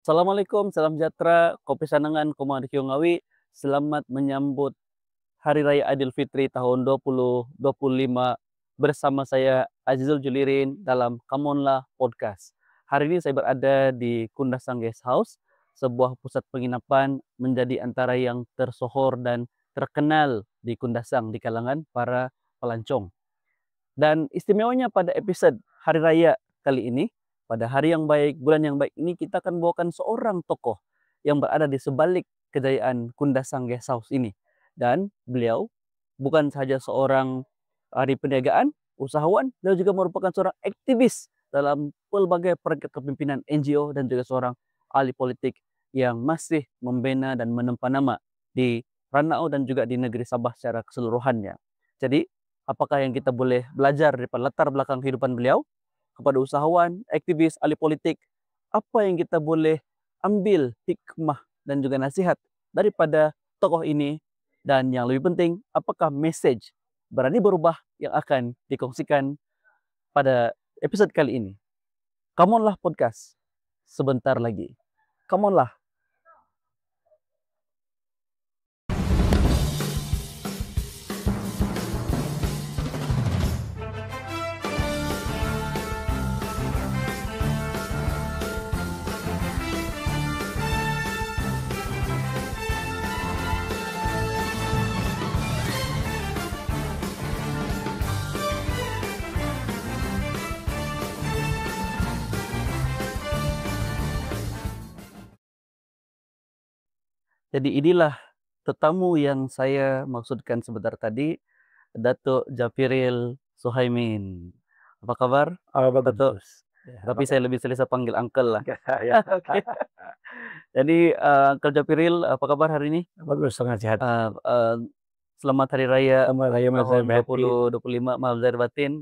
Assalamualaikum, salam sejahtera, kopi sanangan, kumaha ngawi. Selamat menyambut Hari Raya Idul Fitri tahun 2025 bersama saya Azizul Julirin dalam Kamonlah Podcast. Hari ini saya berada di Kundasang Guest House, sebuah pusat penginapan menjadi antara yang tersohor dan terkenal di Kundasang di kalangan para pelancong. Dan istimewanya pada episode Hari Raya kali ini, pada hari yang baik, bulan yang baik ini, kita akan bawakan seorang tokoh yang berada di sebalik kejayaan Kundasang Guest House ini. Dan beliau bukan saja seorang ahli perniagaan, usahawan, beliau juga merupakan seorang aktivis dalam pelbagai perangkat kepemimpinan NGO dan juga seorang ahli politik yang masih membina dan menempa nama di Ranau dan juga di negeri Sabah secara keseluruhannya. Jadi, apakah yang kita boleh belajar dari latar belakang kehidupan beliau kepada usahawan, aktivis, ahli politik? Apa yang kita boleh ambil hikmah dan juga nasihat daripada tokoh ini? Dan yang lebih penting, apakah message berani berubah yang akan dikongsikan pada episode kali ini? Come on lah podcast. Sebentar lagi. Come on lah. Jadi inilah tetamu yang saya maksudkan sebentar tadi, Datuk Japiril Suhaimin. Apa kabar, Datuk? Bagus. Ya, Tapi saya lebih selesa panggil uncle lah. ya, Oke. Jadi, Uncle Japiril, apa kabar hari ini? bagus, sangat sehat. Selamat Hari Raya Selamat Raya Mas tahun Happy. 2025, maaf lahir batin.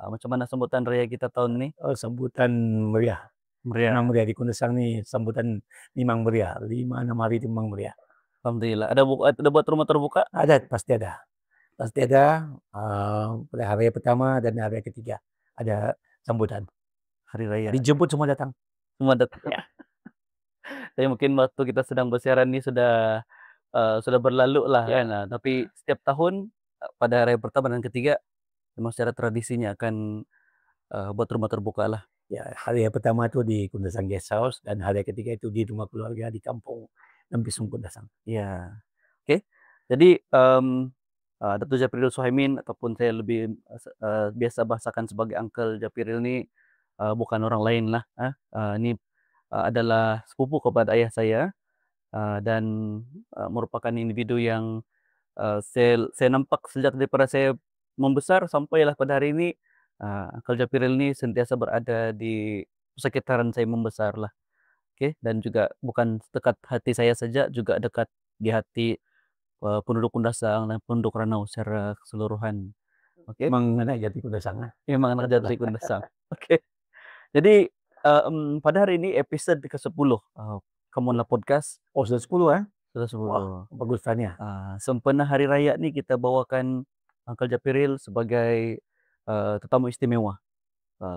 Macam mana sambutan raya kita tahun ini? Sambutan meriah. Meriah. Memang meriah di Kundasang nih, sambutan memang meriah. 5-6 hari itu memang meriah. Alhamdulillah. Ada buat rumah terbuka? Ada, pasti ada. Pasti ada. Pada hari pertama dan hari ketiga ada sambutan. Hari Raya. Dijemput semua datang. Semua datang. Ya. Tapi mungkin waktu kita sedang bersiaran ini sudah berlalu lah Ya. kan. Nah, tapi setiap tahun pada hari pertama dan ketiga memang secara tradisinya akan buat rumah terbuka lah. Ya, hari pertama itu di Kundasang Guest House dan hari ketiga itu di rumah keluarga di kampung Lempisung Kundasang. Iya. Oke. Jadi Datuk Japiril Suhaimin ataupun saya lebih biasa bahasakan sebagai Uncle Japiril ini bukan orang lain lah. Ini adalah sepupu kepada ayah saya dan merupakan individu yang saya nampak sejak daripada saya membesar sampailah pada hari ini. Uncle Japiril ini sentiasa berada di sekitaran saya membesar lah. Oke, dan juga bukan dekat hati saya saja, juga dekat di hati penduduk Kundasang dan penduduk Ranau secara keseluruhan. Oke. Memang anak jati Kundasang. Memang anak jati Kundasang. Oke. Jadi pada hari ini episode ke-10 Kamonlah Podcast. Oh, sudah 10 ya? Sudah 10. Wah, bagus tanya. Sempena Hari Raya nih kita bawakan Uncle Japiril sebagai tetamu istimewa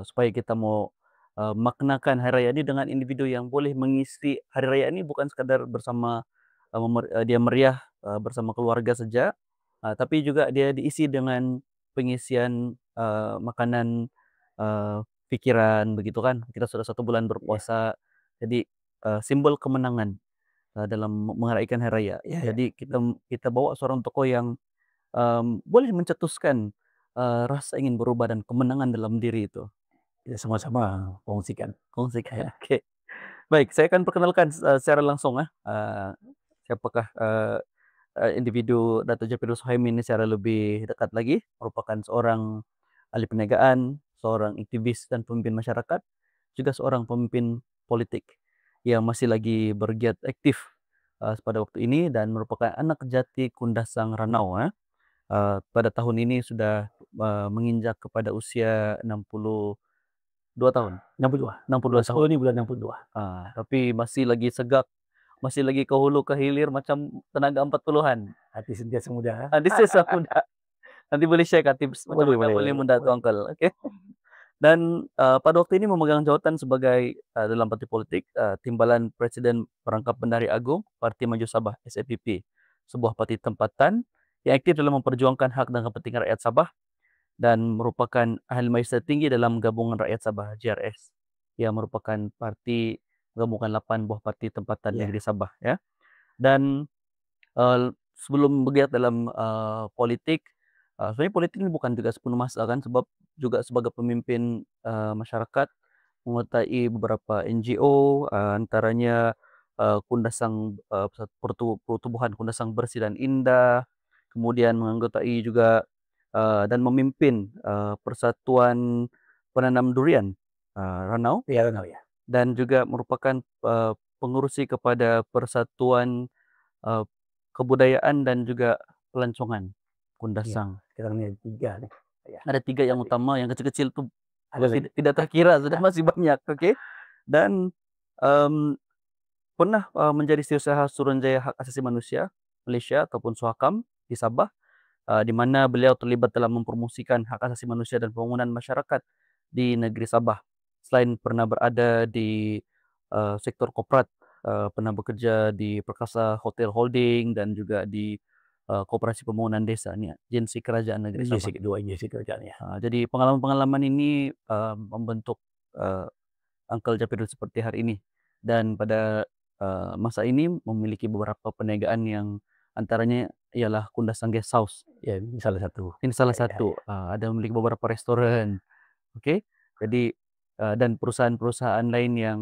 supaya kita mau maknakan Hari Raya ini dengan individu yang boleh mengisi Hari Raya ini bukan sekadar bersama dia meriah bersama keluarga saja, tapi juga dia diisi dengan pengisian makanan, pikiran begitu kan. Kita sudah 1 bulan berpuasa, jadi simbol kemenangan dalam merayakan Hari Raya. Jadi kita bawa seorang tokoh yang boleh mencetuskan rasa ingin berubah dan kemenangan dalam diri itu. Kita sama-sama kongsikan. Kongsikan. Oke. Baik, saya akan perkenalkan secara langsung siapakah individu Datuk Japiril Suhaimin ini secara lebih dekat lagi. Merupakan seorang ahli perniagaan, seorang aktivis dan pemimpin masyarakat, juga seorang pemimpin politik yang masih lagi bergiat aktif pada waktu ini dan merupakan anak jati Kundasang Ranau. Pada tahun ini sudah menginjak kepada usia 62 tahun. 62. 62 tahun. 10 ini bulan 62. Tapi masih lagi segak, masih lagi ke hulu ke hilir macam tenaga 40-an. Hati sentiasa muda. This is muda. Nanti boleh share tips macam Boleh, mana boleh muda tu boleh. Uncle. Okay. Dan, pada waktu ini memegang jawatan sebagai, dalam parti politik, Timbalan Presiden Perangkap Bendahari Agung Parti Maju Sabah (SAPP), sebuah parti tempatan yang aktif dalam memperjuangkan hak dan kepentingan rakyat Sabah dan merupakan ahli majlis tertinggi dalam Gabungan Rakyat Sabah (GRS), yang merupakan parti gabungan 8 buah parti tempatan Ya. negeri Sabah, ya. Dan, sebelum bergiat dalam, politik, sebenarnya politik ini bukan juga sepenuh masa kan, sebab juga sebagai pemimpin, masyarakat, menyertai beberapa NGO, antaranya, Kundasang, Pertubuhan Kundasang Bersih dan Indah, kemudian menganggotai juga, dan memimpin, Persatuan Penanam Durian, Ranau, Ya, Ranau ya. dan juga merupakan, pengurusi kepada Persatuan, eee, Kebudayaan dan juga Pelancongan Iya, Kundasang. sekarang ini 3 nih. Ya, Ada 3 yang tadi. utama, yang kecil-kecil tuh Ada lagi? tidak terkira, sudah masih banyak, oke. Dan, mmm, pernah, menjadi Setiausaha Suruhanjaya Hak Asasi Manusia Malaysia ataupun SUHAKAM di Sabah, di mana beliau terlibat dalam mempromosikan hak asasi manusia dan pembangunan masyarakat di negeri Sabah. Selain pernah berada di, sektor korporat, pernah bekerja di Perkasa Hotel Holding dan juga di, Koperasi Pembangunan Desa, ni agensi kerajaan negeri Ini Sabah. dua injeksi kerjaan ya. Jadi pengalaman-pengalaman ini, membentuk, eee, Uncle Japirul seperti hari ini. Dan pada, masa ini memiliki beberapa perniagaan yang antaranya ialah Kundasang Guesthouse. Ya, ini salah satu. Ini salah Ya, satu, ada memiliki beberapa restoran, oke. Jadi, dan perusahaan-perusahaan lain yang,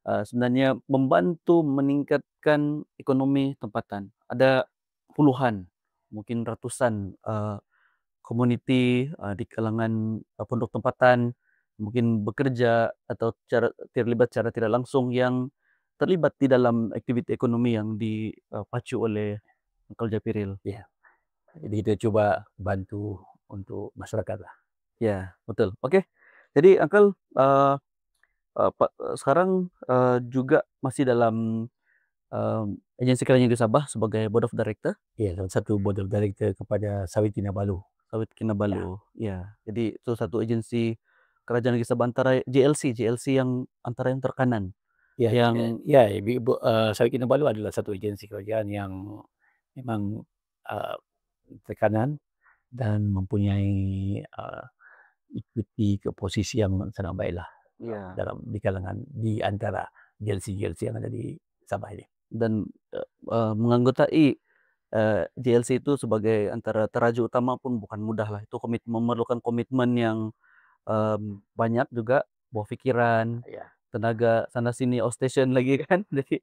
sebenarnya membantu meningkatkan ekonomi tempatan. Ada puluhan, mungkin ratusan, komuniti, di kalangan, penduduk tempatan, mungkin bekerja atau terlibat secara tidak langsung yang terlibat di dalam aktiviti ekonomi yang dipacu oleh Uncle Japiril. ya. Jadi kita coba bantu untuk masyarakat lah. Ya, betul. Oke. Jadi Uncle, sekarang, juga masih dalam, agensi kerajaan negeri Sabah sebagai Board of Director Ya, salah satu board of director kepada Sawit Kinabalu. Sawit Ya. Kinabalu. Ya, jadi itu satu agensi kerajaan negeri Sabah antara JLC yang antara yang terkanan, Ya, yang Sawit Kinabalu adalah satu agensi kerajaan yang memang, eee, tekanan dan mempunyai, ikuti ke posisi yang sangat baiklah, ya, di kalangan di antara JLC yang ada di Sabah ini. dan, menganggotai, JLC itu sebagai antara teraju utama pun bukan mudah lah. Itu memerlukan komitmen yang, banyak juga, buah pikiran, Ya. tenaga sana sini outstation lagi kan. Jadi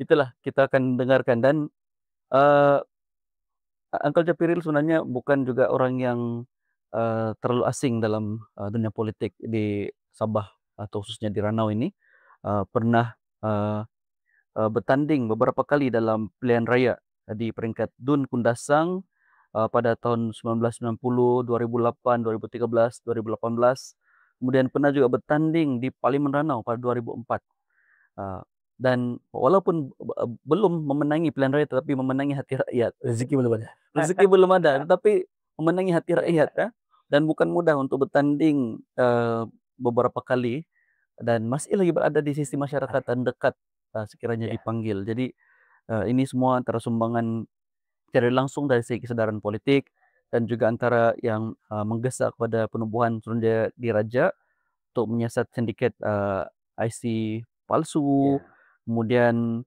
itulah kita akan dengarkan dan, eee, Uncle Japiril sebenarnya bukan juga orang yang, terlalu asing dalam, dunia politik di Sabah atau khususnya di Ranau ini. Pernah, eee bertanding beberapa kali dalam pilihan raya, di peringkat DUN Kundasang, pada tahun 1990, 2008, 2013, 2018. Kemudian pernah juga bertanding di Parlimen Ranau pada 2004. Eee, dan walaupun belum memenangi pilihan raya tetapi memenangi hati rakyat. Rezeki belum ada. Rezeki belum ada, tetapi memenangi hati rakyat, ya. Dan bukan mudah untuk bertanding, beberapa kali dan masih lagi berada di sisi masyarakat dan dekat, sekiranya Ya. dipanggil. Jadi, ini semua antara sumbangan secara langsung dari segi kesadaran politik dan juga antara yang, menggesa kepada penubuhan Suruhanjaya Diraja untuk menyiasat sindiket, IC palsu, Ya. kemudian,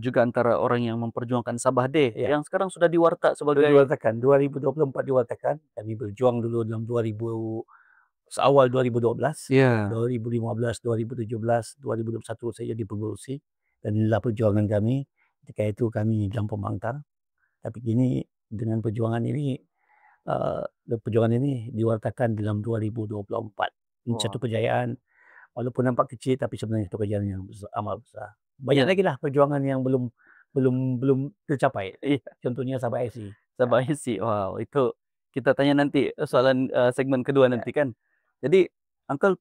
juga antara orang yang memperjuangkan Sabah Day Ya. yang sekarang sudah diwarta Sudah sebagai diwartakan 2024 diwartakan, kami berjuang dulu dalam awal 2012, ya, 2015, 2017, 2021 saya jadi pengerusi dan inilah perjuangan kami. Ketika itu kami dalam pembangkang, tapi kini dengan perjuangan ini diwartakan dalam 2024. Ini satu wah, kejayaan, walaupun nampak kecil tapi sebenarnya satu kejayaan yang amat besar. Banyak ya, lagi lah perjuangan yang belum belum belum tercapai. iya, Contohnya Sabah IC. Sabah IC. Wow, itu kita tanya nanti, soalan, segmen kedua Ya, nanti kan. Jadi Uncle,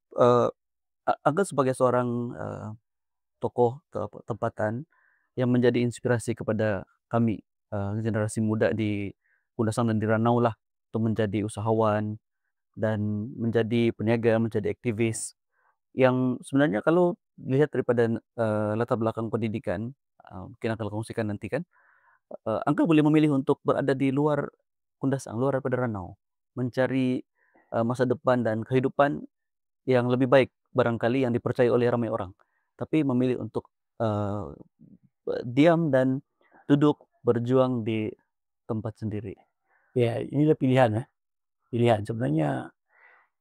Uncle sebagai seorang, tokoh tempatan yang menjadi inspirasi kepada kami, generasi muda di Kundasang dan di Ranau lah, untuk menjadi usahawan, dan menjadi peniaga, menjadi aktivis yang sebenarnya kalau dilihat daripada, latar belakang pendidikan, mungkin akan kongsikan nanti kan, Angka boleh memilih untuk berada di luar Kundasang, luar daripada Ranau, mencari, masa depan dan kehidupan yang lebih baik barangkali yang dipercayai oleh ramai orang. Tapi memilih untuk, eee, diam dan duduk berjuang di tempat sendiri. Ya, inilah pilihan ya, pilihan. Sebenarnya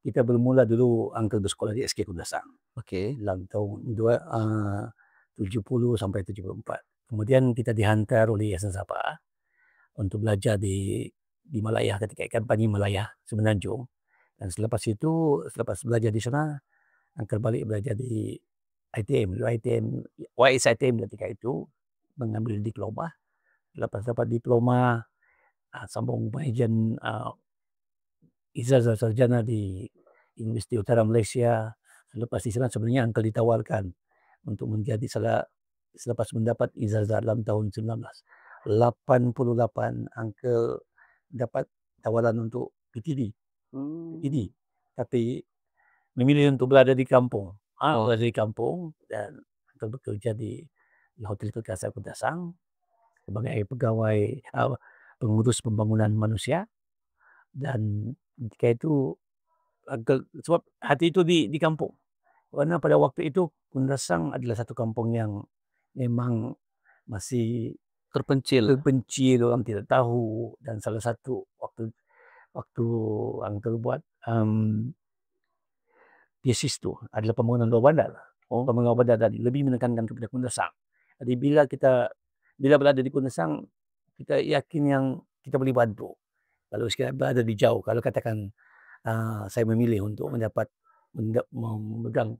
kita bermula dulu Uncle bersekolah di SK Kundasang Oke. dalam tahun 70 sampai 74. Kemudian kita dihantar oleh Yayasan Sapa untuk belajar di Malaya ketika ikan Pani Malaya, Semenanjung. Dan selepas belajar di sana, Uncle balik belajar di ITM, YS ITM ketika itu, mengambil diploma. Lepas dapat diploma, sambung pengajian ijazah sarjana di Universiti Utara Malaysia. Selepas di sana sebenarnya Uncle ditawarkan untuk menjadi selepas mendapat ijazah dalam tahun 1988, Uncle dapat tawaran untuk PTD. Tapi memilih untuk berada di kampung. Oh, Berada di kampung dan Uncle bekerja di Hotel Kekasih Kundasang sebagai pegawai pengurus pembangunan manusia. Dan ketika itu sebab hati itu di kampung. Karena pada waktu itu Kundasang adalah satu kampung yang memang masih terpencil. terpencil, orang tidak tahu. Dan salah satu waktu waktu Uncle buat tesis itu adalah pembangunan bawah bandar. Pembangunan bawah bandar tadi lebih menekankan kepada Kundasang. Jadi bila berada di Kundasang, kita yakin yang kita boleh bantu. Kalau sekiranya berada di jauh, kalau katakan saya memilih untuk memegang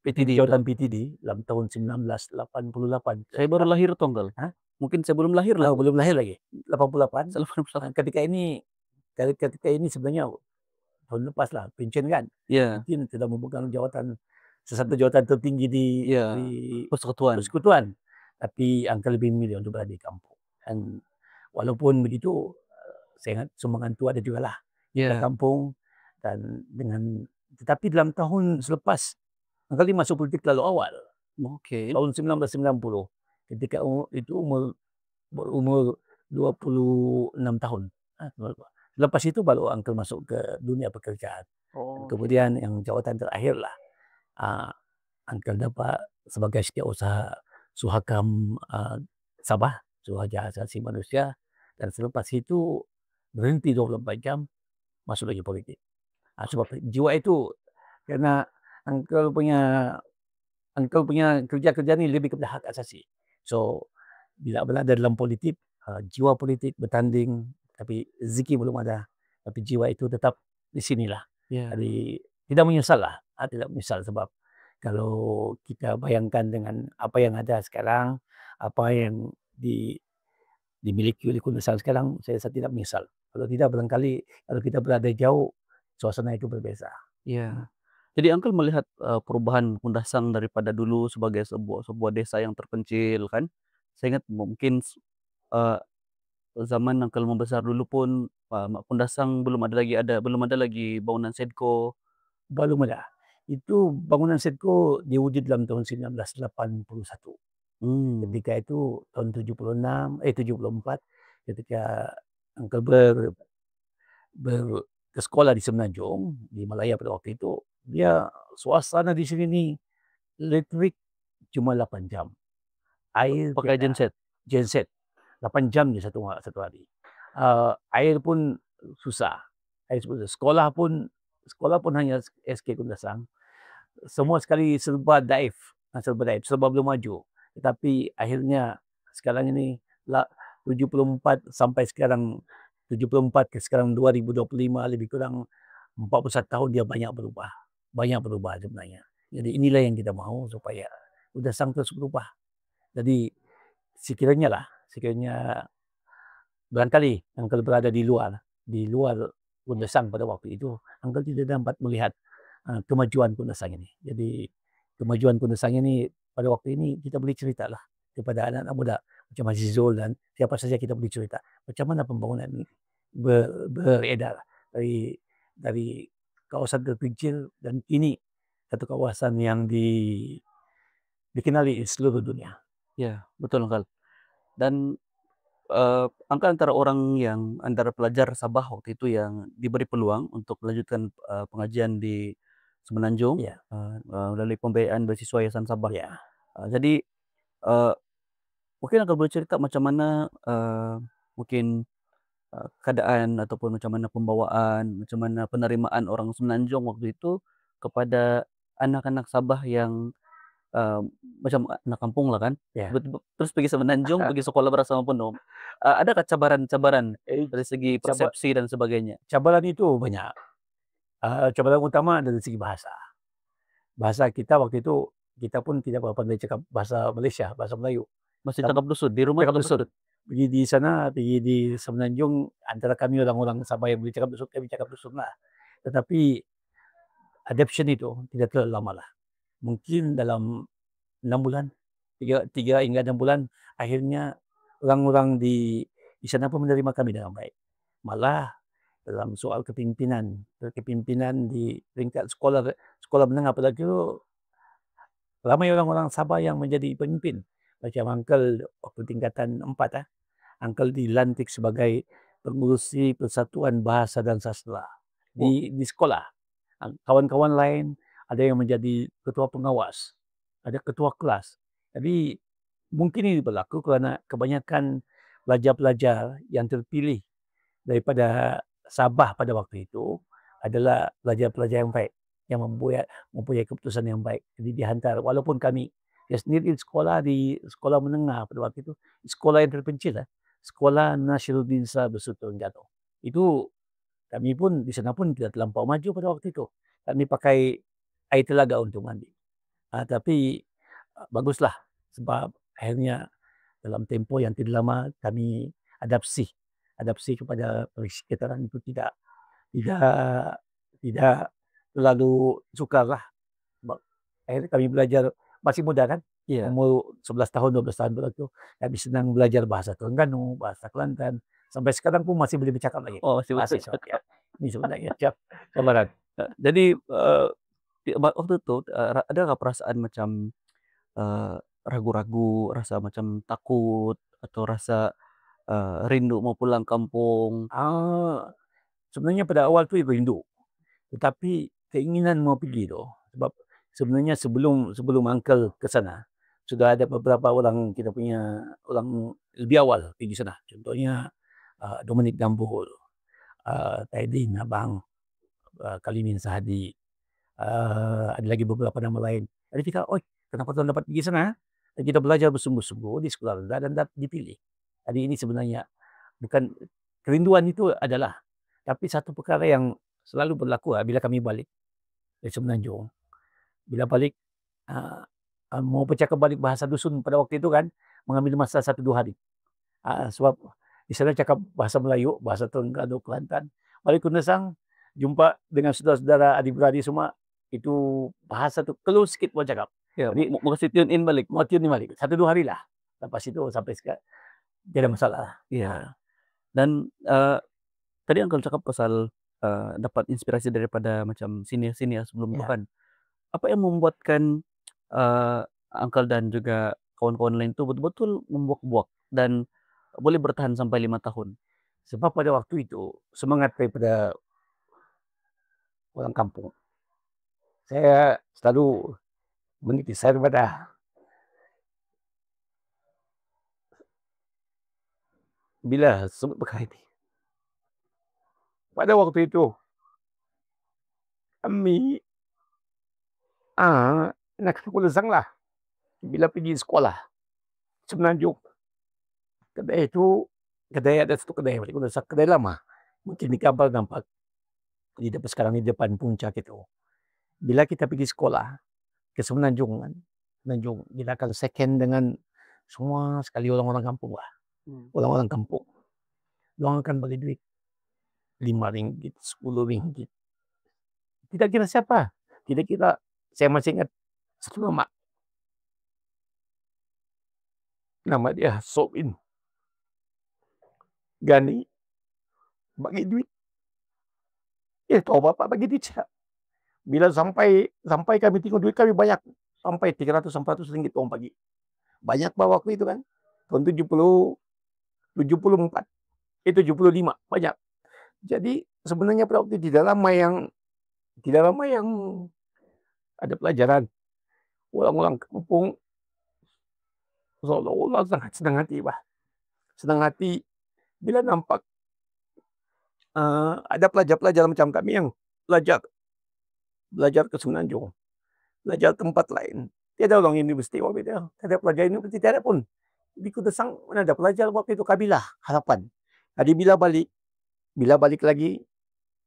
PTD itu. jawatan PTD dalam tahun 1988. Saya baru lahir tuh, Uncle. Hah? Mungkin saya belum lahir lagi. Belum lahir lagi. 88. Saya 81. Ketika ini sebenarnya tahun lepas lah, pensiun kan. Iya, Mungkin sudah memegang satu jawatan tertinggi di iya, persekutuan. persekutuan. Tapi Uncle lebih memilih untuk berada di kampung. Dan walaupun begitu, saya ingat sumbangan itu ada juga lah di Iya, kampung. Dan tetapi dalam tahun selepas Uncle masuk politik terlalu awal. oke. Tahun 1990, ketika itu berumur 26 tahun. Lepas itu baru Uncle masuk ke dunia pekerjaan. Dan Oke. kemudian yang jawatan terakhir lah, Uncle dapat sebagai setiausaha Suhakam Sabah, Suruhanjaya Asasi Manusia. Dan selepas itu berhenti 24 jam, masuk lagi politik. Sebab jiwa itu, karena Uncle punya kerja-kerja ni lebih kepada hak asasi. So, bila berada dalam politik, jiwa politik bertanding, tapi rezeki belum ada. Tapi jiwa itu tetap di sinilah. Iya, Jadi, tidak menyesal lah. Tidak menyesal sebab kalau kita bayangkan dengan apa yang ada sekarang, apa yang dimiliki oleh Kundasang sekarang, saya rasa tidak menyesal. Kalau tidak, barangkali kalau kita berada jauh, suasana itu berbeza. iya. Jadi Uncle melihat, perubahan Kundasang daripada dulu sebagai sebuah desa yang terpencil kan. Saya ingat mungkin eee, zaman Uncle membesar dulu pun, Kundasang belum ada lagi bangunan Sedco. Belum ada. Itu bangunan Sedco diwujud dalam tahun 1981. Mmm, Ketika itu tahun 74, ketika Uncle bersekolah di Semenanjung, di Malaya pada waktu itu, dia suasana di sini nih, listrik cuma 8 jam. Air pakai tiada, genset. genset 8 jam je satu hari. Air pun susah. Sekolah pun hanya SK Kundasang. Semua sekali serba belum maju. Tetapi akhirnya sekarang ini 74 sampai sekarang 74 ke sekarang 2025, lebih kurang 41 tahun, dia banyak berubah. Banyak berubah sebenarnya. Jadi inilah yang kita mahu supaya Kundasang terus berubah. Jadi sekiranya barangkali Uncle berada di luar Kundasang pada waktu itu, Uncle tidak dapat melihat kemajuan Kundasang ini. Jadi kemajuan Kundasang ini pada waktu ini kita boleh ceritalah kepada anak-anak muda macam Haji Zul dan siapa saja, kita boleh cerita macam mana pembangunan ini beredar dari kawasan terpencil dan kini satu kawasan yang dikenali di seluruh dunia. Ya, betul Uncle. Dan, Uncle antara orang yang antara pelajar Sabah waktu itu yang diberi peluang untuk melanjutkan, pengajian di Semenanjung, Ya, melalui pembiayaan beasiswa Yayasan Sabah. ya, Jadi, eee, mungkin Uncle boleh cerita macam mana, mungkin, keadaan ataupun macam mana pembawaan, macam mana penerimaan orang Semenanjung waktu itu kepada anak-anak Sabah yang macam anak kampung lah kan, ya. tiba-tiba terus pergi Semenanjung, pergi sekolah bersama penuh. Adakah cabaran-cabaran Eh, dari segi caba persepsi dan sebagainya? cabaran itu banyak. Cabaran utama dari segi bahasa. Bahasa kita waktu itu, kita pun tidak pandai cakap bahasa Malaysia, bahasa Melayu. Masih Tam cakap dusun, di rumah Cakap cakap dusun. dusun? Pergi di sana, pergi di Semenanjung, antara kami orang-orang Sabah yang boleh cakap dusun, kami cakap dusun lah. Tetapi adaptation itu tidak terlalu lama lah. Mungkin dalam 6 bulan, 3 hingga 6 bulan, akhirnya orang-orang di sana pun menerima kami dengan baik. Malah dalam soal kepimpinan di peringkat sekolah sekolah menengah apalagi itu, ramai orang-orang Sabah yang menjadi pemimpin. Macam uncle waktu tingkatan 4, uncle dilantik sebagai pengurusi Persatuan Bahasa dan Sastra Wah, di sekolah. Kawan-kawan lain ada yang menjadi ketua pengawas, ada ketua kelas. Jadi mungkin ini berlaku kerana kebanyakan pelajar-pelajar yang terpilih daripada Sabah pada waktu itu adalah pelajar-pelajar yang baik, yang mempunyai keputusan yang baik. Jadi dihantar, walaupun kami sendiri di sekolah menengah pada waktu itu, sekolah yang terpencil lah, Sekolah Nasiruddin Shah Bersuto Jatuh. Itu kami pun di sana pun tidak terlampau maju pada waktu itu. Kami pakai air telaga untuk mandi. Tapi baguslah sebab akhirnya dalam tempoh yang tidak lama kami adapsi adapsi kepada persekitaran itu tidak tidak terlalu sukarlah. Sebab akhirnya kami belajar, masih muda kan, iya. umur 11 tahun, 12 tahun waktu kami senang belajar bahasa Terengganu, bahasa Kelantan, sampai sekarang pun masih boleh bercakap lagi Oh, masih bahasa betul itu, ya. cakap. Ini sebenarnya cabaran. Jadi, waktu itu, ada nggak perasaan macam, eee, ragu-ragu, rasa macam takut atau rasa, rindu mau pulang kampung? Ah, Sebenarnya pada awal tu rindu, tetapi keinginan mau pergi tu, sebab sebenarnya sebelum sebelum uncle ke sana, sudah ada beberapa orang kita punya orang lebih awal pergi sana. Contohnya Dominic Dambul, Taidin Abang, Kalimin Sahadi, ada lagi beberapa nama lain. Jadi kita, "Oi, kenapa tuan dapat pergi sana?" Dan kita belajar bersungguh-sungguh di sekolah rendah dan dipilih. Jadi ini sebenarnya bukan kerinduan itu adalah, tapi satu perkara yang selalu berlaku bila kami balik dari Semenanjung. Bila balik, eee mau bercakap balik bahasa dusun pada waktu itu kan, mengambil masa 1-2 hari. Sebab di sana cakap bahasa Melayu, bahasa Terengganu, Kelantan. Balik ke Nesang, jumpa dengan saudara-saudara, adik-beradik semua, itu bahasa tu keluh sikit pun cakap. Ya, Jadi mau kasih tune in balik? mau tune balik, 1-2 hari lah. Lepas itu sampai tidak ada masalah lah. Iya. Dan, tadi Uncle cakap pasal, dapat inspirasi daripada macam senior-senior sebelum Ya. Tuhan. Apa yang membuatkan, eee, Uncle dan juga kawan-kawan lain itu betul-betul membuak-buak dan boleh bertahan sampai 5 tahun? Sebab pada waktu itu semangat daripada orang kampung. Saya selalu meniti saya daripada bila sebut perkara ini. Pada waktu itu kami nak sekolah lah bila pergi sekolah Semenanjung. Kedai itu ada satu kedai kedai lama. Mungkin di kapal nampak di depan sekarang di depan puncak itu. Bila kita pergi sekolah ke Semenanjung kan, Semenanjung kita akan second dengan semua sekali orang-orang kampung lah. Hmm. Orang-orang kampung. Diorang akan bagi duit RM5, RM10. Tidak kira siapa. Tidak kira, saya masih ingat satu nama. Nama dia Sobin. Gani bagi duit Tahu Bapak begitu saja. Bila sampai kami tengok duit kami banyak, sampai 300 400 ringgit uang pagi. Banyak Pak waktu itu kan. Tahun 74, 75 banyak. Jadi sebenarnya pada waktu tidak lama yang ada pelajaran, orang-orang kampung seolah-olah sangat senang hati Pak. Senang hati bila nampak ada pelajar-pelajar macam kami yang belajar belajar ke Semenanjung, belajar tempat lain. Tiada orang universiti waktu itu, tiada pelajar universiti, tiada pun. Di Kudesang mana ada pelajar waktu itu, kabilah harapan. Jadi bila balik lagi,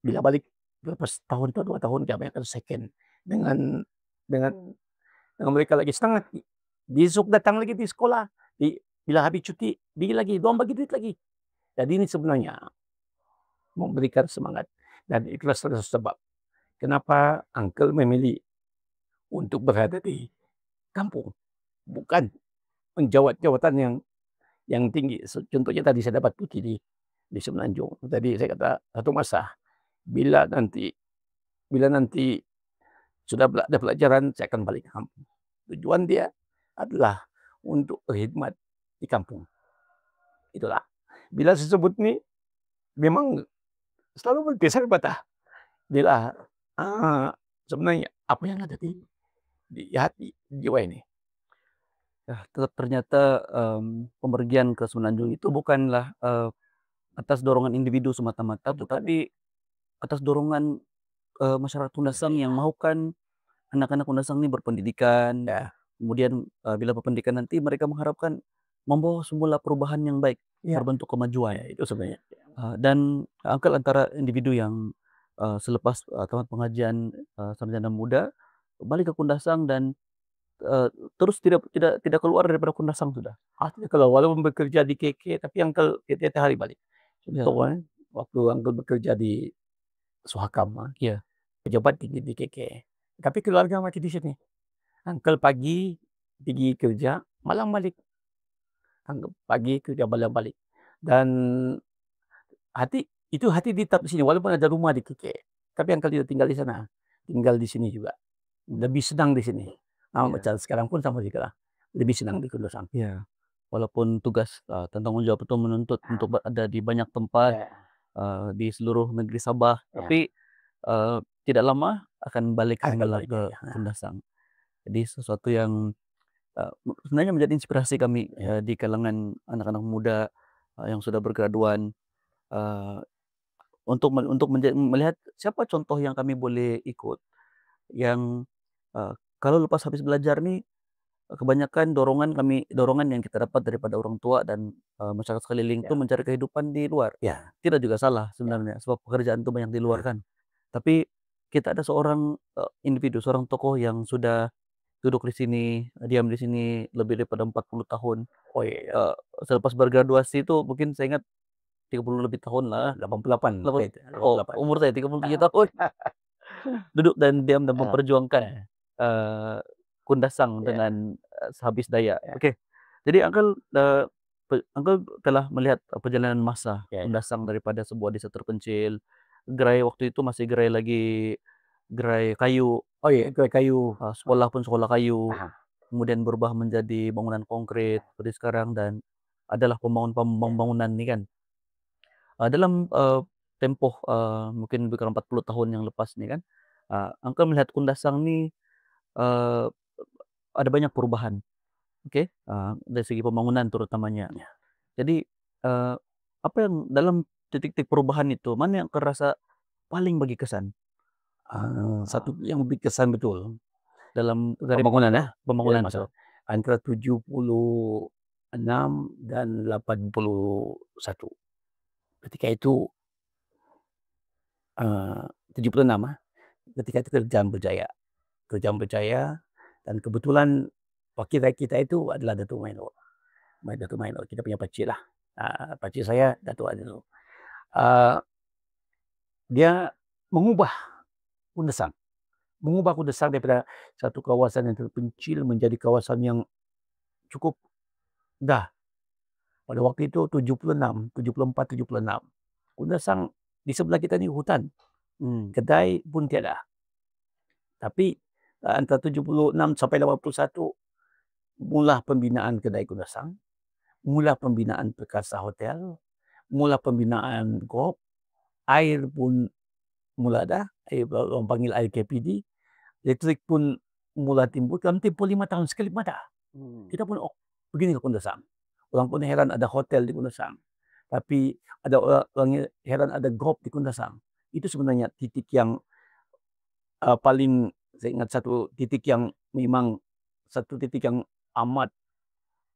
bila balik berapa tahun atau 2 tahun kami akan second dengan dengan dengan mereka lagi senang hati. Besok datang lagi di sekolah, bila habis cuti, pergi lagi, doang bagi duit lagi. Jadi ini sebenarnya memberikan semangat, dan itulah salah satu sebab kenapa Uncle memilih untuk berada di kampung, bukan menjawat jawatan yang tinggi. Contohnya tadi saya dapat putih di Semenanjung. Tadi saya kata satu masa bila nanti sudah ada pelajaran, saya akan balik ke kampung. Tujuan dia adalah untuk berkhidmat di kampung. Itulah. Bila saya sebut ini, memang selalu berkesan pada bila sebenarnya apa yang ada di hati jiwa ini. Ya, ternyata pemergian ke Semenanjung itu bukanlah atas dorongan individu semata-mata, tetapi atas dorongan masyarakat Kundasang yang mahukan anak-anak Kundasang ini berpendidikan. Ya. Kemudian bila berpendidikan nanti mereka mengharapkan membawa semula perubahan yang baik, berbentuk kemajuan. Ya, itu sebenarnya. Dan Uncle antara individu yang selepas tamat pengajian sarjana muda balik ke Kundasang dan terus tidak keluar daripada Kundasang sudah. Tidak keluar, walaupun bekerja di KK, tapi Uncle tiap hari balik. Ya. Contoh waktu Uncle bekerja di Suhakam, Ya. pejabat tinggi di KK. Tapi keluarga masih di sini. Uncle pagi pergi kerja, malam balik. Uncle pagi kerja, malam balik. Dan hati tetap di sini, walaupun ada rumah di KK. Tapi Uncle tidak tinggal di sana, tinggal di sini juga. Lebih senang di sini. Macam sekarang pun sama juga lah. Lebih senang di Kundasang. Ya. Walaupun tugas tanggung jawab itu menuntut untuk berada di banyak tempat di seluruh negeri Sabah, tapi tidak lama akan balik kembali ke Kundasang. Jadi sesuatu yang sebenarnya menjadi inspirasi kami di kalangan anak-anak muda yang sudah bergraduan, untuk melihat siapa contoh yang kami boleh ikut, yang kalau lepas habis belajar nih kebanyakan dorongan yang kita dapat daripada orang tua dan masyarakat sekeliling itu mencari kehidupan di luar. Tidak juga salah sebenarnya, sebab pekerjaan itu banyak di luar kan. Tapi kita ada seorang individu, seorang tokoh yang sudah duduk di sini, diam di sini lebih daripada 40 tahun. Selepas bergraduasi itu mungkin saya ingat 30 lebih tahun lah. 88. Umur saya 37 tahun. Duduk dan diam dan memperjuangkan Kundasang dengan sehabis daya. Oke. Jadi Uncle telah melihat perjalanan masa Kundasang daripada sebuah desa terpencil. Gerai waktu itu masih gerai kayu. Gerai kayu. Sekolah pun sekolah kayu. Kemudian berubah menjadi bangunan konkrit seperti sekarang, dan adalah pembangunan ini kan. Dalam tempoh mungkin lebih kurang 40 tahun yang lepas ini kan, Uncle melihat Kundasang ini ada banyak perubahan. Dari segi pembangunan terutamanya. Jadi apa yang dalam titik-titik perubahan itu, mana yang kerasa paling bagi kesan? Satu yang lebih kesan betul dalam pembangunan itu antara 76 dan 81. Ketika itu 76, ketika itu kerjaan berjaya, dan kebetulan wakil kita itu adalah Datuk Maino. Kita punya pakcik lah. Pakcik saya Datuk Adil. Dia mengubah Kundasang daripada satu kawasan yang terpencil menjadi kawasan yang cukup dah. Pada waktu itu 76, 74, 76. Kundasang di sebelah kita ni hutan. kedai pun tiada. Tapi antara 76 sampai 81 mula pembinaan kedai Kundasang, mula pembinaan Perkasa Hotel, mula pembinaan GoP, air pun mula ada, orang panggil air KPD, listrik pun mula timbul dalam tempoh 5 tahun sekali ada. Kita pun begini ke Kundasang. Orang pun heran ada hotel di Kundasang. Tapi ada orang heran ada GoP di Kundasang. Itu sebenarnya titik yang paling, saya ingat satu titik yang memang satu titik yang amat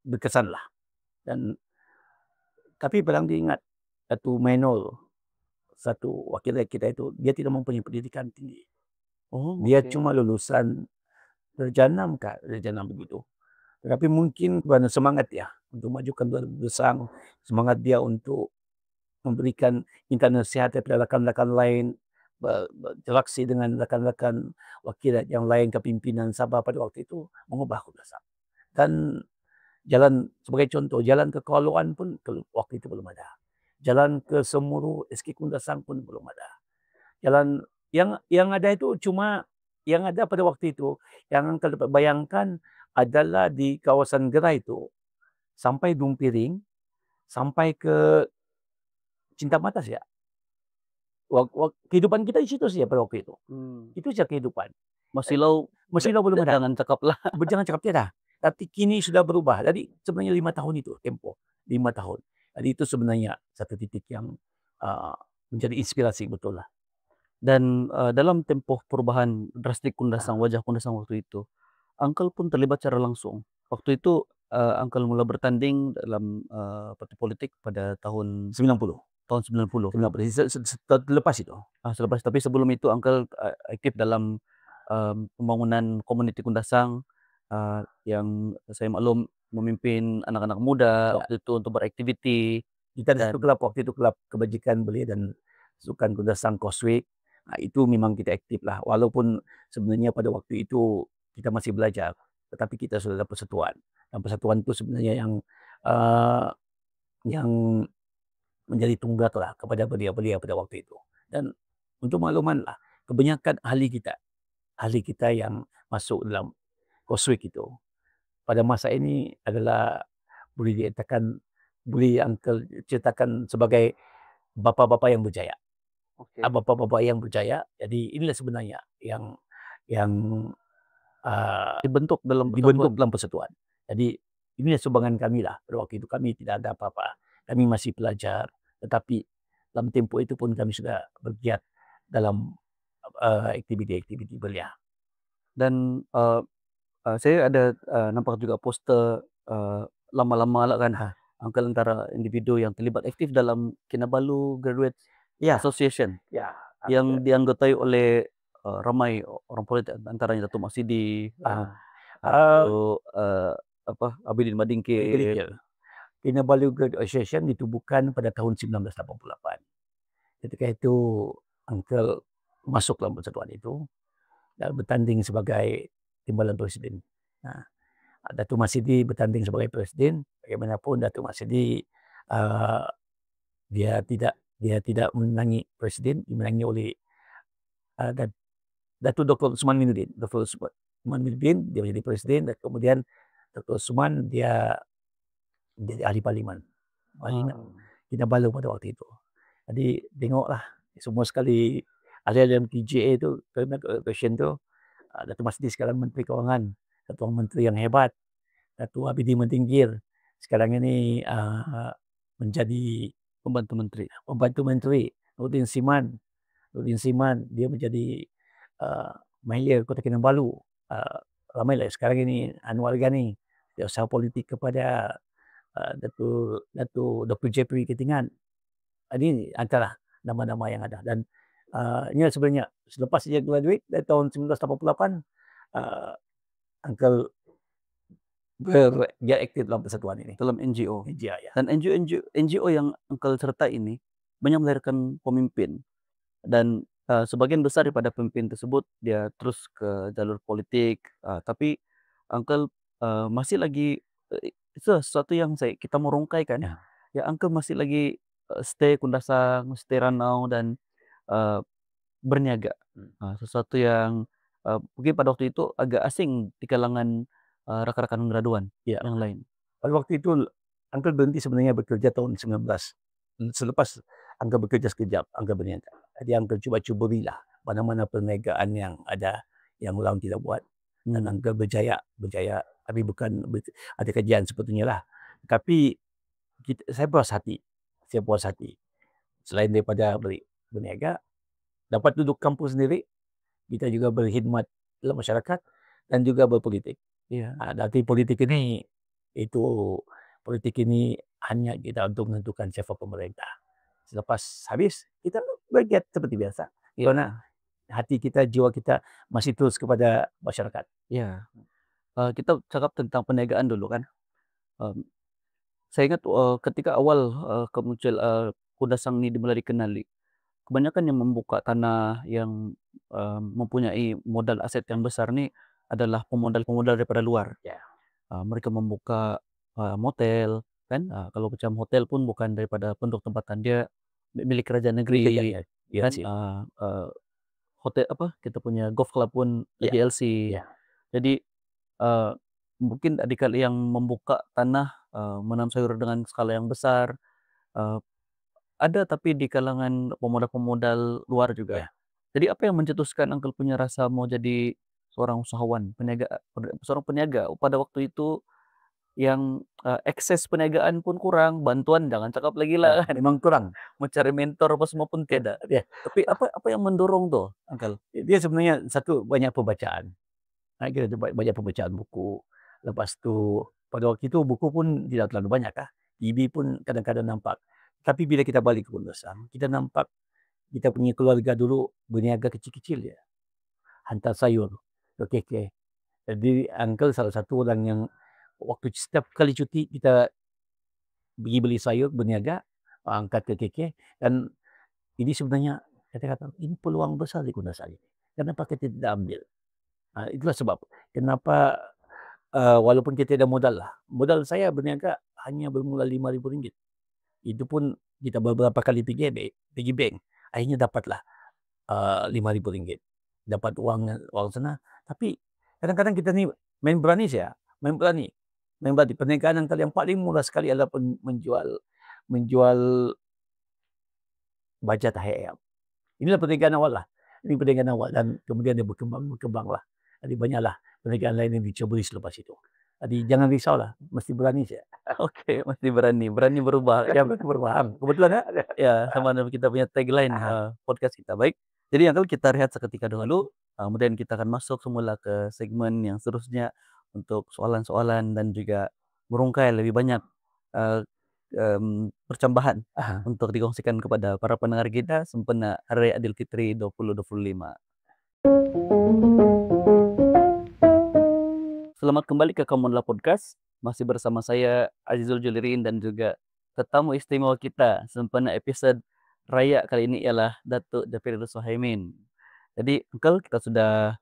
berkesan lah. Dan tapi barang diingat satu Menol, satu wakil kita itu, dia tidak mempunyai pendidikan tinggi. Dia cuma lulusan Darjah 6 kah, Darjah 6 begitu. Tetapi mungkin karena semangat dia untuk majukan Kundasang, semangat dia untuk memberikan minta nasihat kepada rakan-rakan lain, berinteraksi dengan rakan-rakan wakil yang lain, kepimpinan Sabah pada waktu itu, mengubah Kundasang. Dan jalan, sebagai contoh, jalan ke Kuala Luan pun waktu itu belum ada. Jalan ke Semuru, SK Kundasang pun belum ada. Jalan yang ada itu cuma, yang ada pada waktu itu, yang kalau dapat bayangkan adalah di kawasan Gerai itu, sampai Dumpiring, sampai ke Cinta Matas ya. Kehidupan kita di situ saja pada waktu itu. Itu saja kehidupan. Masilau belum ada. jangan cakaplah. Jangan cakap tiada. Tapi kini sudah berubah. Jadi sebenarnya 5 tahun itu tempo. 5 tahun. Jadi itu sebenarnya satu titik yang menjadi inspirasi betul lah. Dan dalam tempoh perubahan drastik Kundasang, wajah Kundasang waktu itu, Uncle pun terlibat secara langsung. Waktu itu Uncle mula bertanding dalam partai politik pada tahun 90. tahun 90. Lepas itu. Selepas, tapi sebelum itu Uncle aktif dalam pembangunan komuniti Kundasang, yang saya maklum memimpin anak-anak muda waktu itu untuk beraktiviti. Kita di situ kelab, waktu itu kelab kebajikan belia dan sukan Kundasang Causeway. Nah, itu memang kita aktif lah. Walaupun sebenarnya pada waktu itu kita masih belajar, tetapi kita sudah ada persatuan. Dan persatuan itu sebenarnya yang menjadi tunggak lah kepada belia-belia pada waktu itu. Dan untuk makluman lah, kebanyakan ahli kita yang masuk dalam Causeway itu, pada masa ini adalah boleh Uncle ceritakan sebagai bapa-bapa yang berjaya. Bapa-bapa yang berjaya. Jadi inilah sebenarnya yang dibentuk dalam persatuan. Jadi inilah sumbangan kami lah. Pada waktu itu kami tidak ada apa-apa. Kami masih pelajar. Tetapi dalam tempo itu pun kami sudah bergiat dalam aktiviti-aktiviti belia. Dan saya ada nampak juga poster lama-lama lah kan, Uncle antara individu yang terlibat aktif dalam Kinabalu Graduate Association, yang dianggotai oleh ramai orang politik, antaranya Datuk Maksidi, Abidin Madingkir. Kinabalu Graduate Association ditubuhkan pada tahun 1988. Ketika itu Uncle masuk dalam persatuan itu dan bertanding sebagai timbalan presiden. Nah, Datuk Maksidi bertanding sebagai presiden. Bagaimanapun Datuk Maksidi dia tidak menangi presiden, dimenangi oleh Datuk Dr. Usman Minuddin. Dr. Usman Minuddin dia menjadi presiden, dan kemudian Dr. Usman dia jadi ahli parlimen. Kinabalu pada waktu itu. Jadi tengoklah semua sekali ahli dalam TJA itu, question tu, Datuk Maksidi sekarang Menteri Kewangan, satu orang menteri yang hebat. Datuk Abidin Madingkir sekarang ini menjadi pembantu menteri. Nurdin Siman dia menjadi Mayor Kota Kinabalu. Ramai lah sekarang ini Anwar Ghani, dia usaha politik kepada Datuk Dr. Jeffrey Ketingan. Ini antara nama-nama yang ada. Dan ini sebenarnya selepas dia graduate dari tahun 1988, Uncle dia aktif dalam persatuan ini, dalam NGO. Ya. Dan NGO yang Uncle sertai ini banyak melahirkan pemimpin, dan sebagian besar daripada pemimpin tersebut dia terus ke jalur politik, tapi Uncle masih lagi itu sesuatu yang kita merungkai kan, ya Uncle masih lagi stay Kundasang, stay Ranau, dan berniaga. Sesuatu yang, mungkin pada waktu itu agak asing di kalangan, rekan-rekan graduan Iya. yang lain. Pada waktu itu Uncle berhenti sebenarnya bekerja tahun 19 selepas Uncle bekerja sekejap, Uncle berniaga. Jadi Uncle cuba berilah mana-mana perniagaan yang ada, yang orang tidak buat. Dan Uncle berjaya, tapi bukan ada kerjaan sepatutnya lah. Tapi saya puas hati, selain daripada berniaga, dapat duduk kampung sendiri, kita juga berkhidmat dalam masyarakat dan juga berpolitik. Iya. Nanti politik ini hanya kita untuk menentukan siapa pemerintah. Selepas habis, kita bergiat seperti biasa. Karena hati kita, jiwa kita masih terus kepada masyarakat. Iya. Kita cakap tentang perniagaan dulu kan. Saya ingat, ketika awal, Kundasang ini dimulai dikenali, kebanyakan yang membuka tanah yang, mempunyai modal aset yang besar nih adalah pemodal-pemodal daripada luar. Ya. Mereka membuka, motel kan, kalau macam hotel pun bukan daripada penduduk tempatan, dia milik kerajaan negeri Iya kan, sih. hotel kita punya golf club pun Iya. GLC. Iya. Jadi, mungkin adik-adik yang membuka tanah, menanam sayur dengan skala yang besar, eee, ada tapi di kalangan pemodal-pemodal luar juga. Iya. Jadi apa yang mencetuskan Uncle punya rasa mau jadi seorang usahawan, seorang peniaga pada waktu itu yang, ekses perniagaan pun kurang, bantuan jangan cakap lagi lah kan, Memang kurang. mau cari mentor apa semua pun Ya, tiada. ya. Tapi apa yang mendorong tuh, Uncle? Dia sebenarnya satu, banyak pembacaan. Kita banyak pembacaan buku. Lepas tu pada waktu itu buku pun tidak terlalu banyak TV pun kadang-kadang nampak. Tapi bila kita balik ke Kundasang, kita nampak kita punya keluarga dulu berniaga kecil-kecil ya. Hantar sayur ke KK. Jadi Uncle salah satu orang yang waktu setiap kali cuti kita pergi beli sayur berniaga, angkat ke KK. Dan ini sebenarnya kita kata ini peluang besar di Kundasang ini. Kenapa kita tidak ambil? Itulah sebab kenapa walaupun kita ada modal lah. Modal saya berniaga hanya bermula RM5,000. Itu pun kita beberapa kali pergi bank. Akhirnya dapatlah RM5,000. Dapat uang sana. Tapi kadang-kadang kita ni main berani. Perniagaan yang paling murah sekali adalah menjual baja tahe ayam. Inilah perniagaan awal lah. Ini perniagaan awal dan kemudian dia berkembang lah. Jadi banyaklah perniagaan lain yang dicobori selepas itu. Jadi jangan risau lah, mesti berani saja. Oke, mesti berani berubah. Ya, berubah. Kebetulan Ya, sama dengan kita punya tagline, podcast kita. Baik, jadi Uncle kita rehat seketika dahulu, kemudian kita akan masuk semula ke segmen yang seterusnya untuk soalan-soalan dan juga merungkai lebih banyak, percambahan untuk dikongsikan kepada para pendengar kita sempena Hari Raya Aidilfitri 2025. Selamat kembali ke Kamonla Podcast. Masih bersama saya Azizul Julirin dan juga tetamu istimewa kita sempena episode Raya kali ini ialah Datuk Japiril Suhaimin. Jadi Uncle kita sudah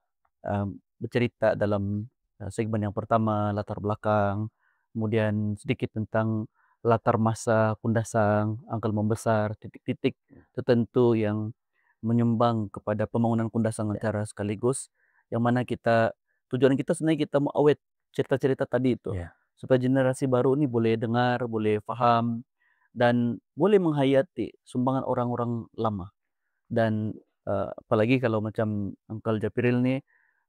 bercerita dalam segmen yang pertama latar belakang, kemudian sedikit tentang latar masa Kundasang, Uncle membesar, titik-titik tertentu yang menyumbang kepada pembangunan Kundasang secara sekaligus, yang mana tujuan kita sebenarnya kita mau awet cerita-cerita tadi itu. Supaya generasi baru ini boleh dengar, boleh faham, dan boleh menghayati sumbangan orang-orang lama. Dan apalagi kalau macam Uncle Japiril nih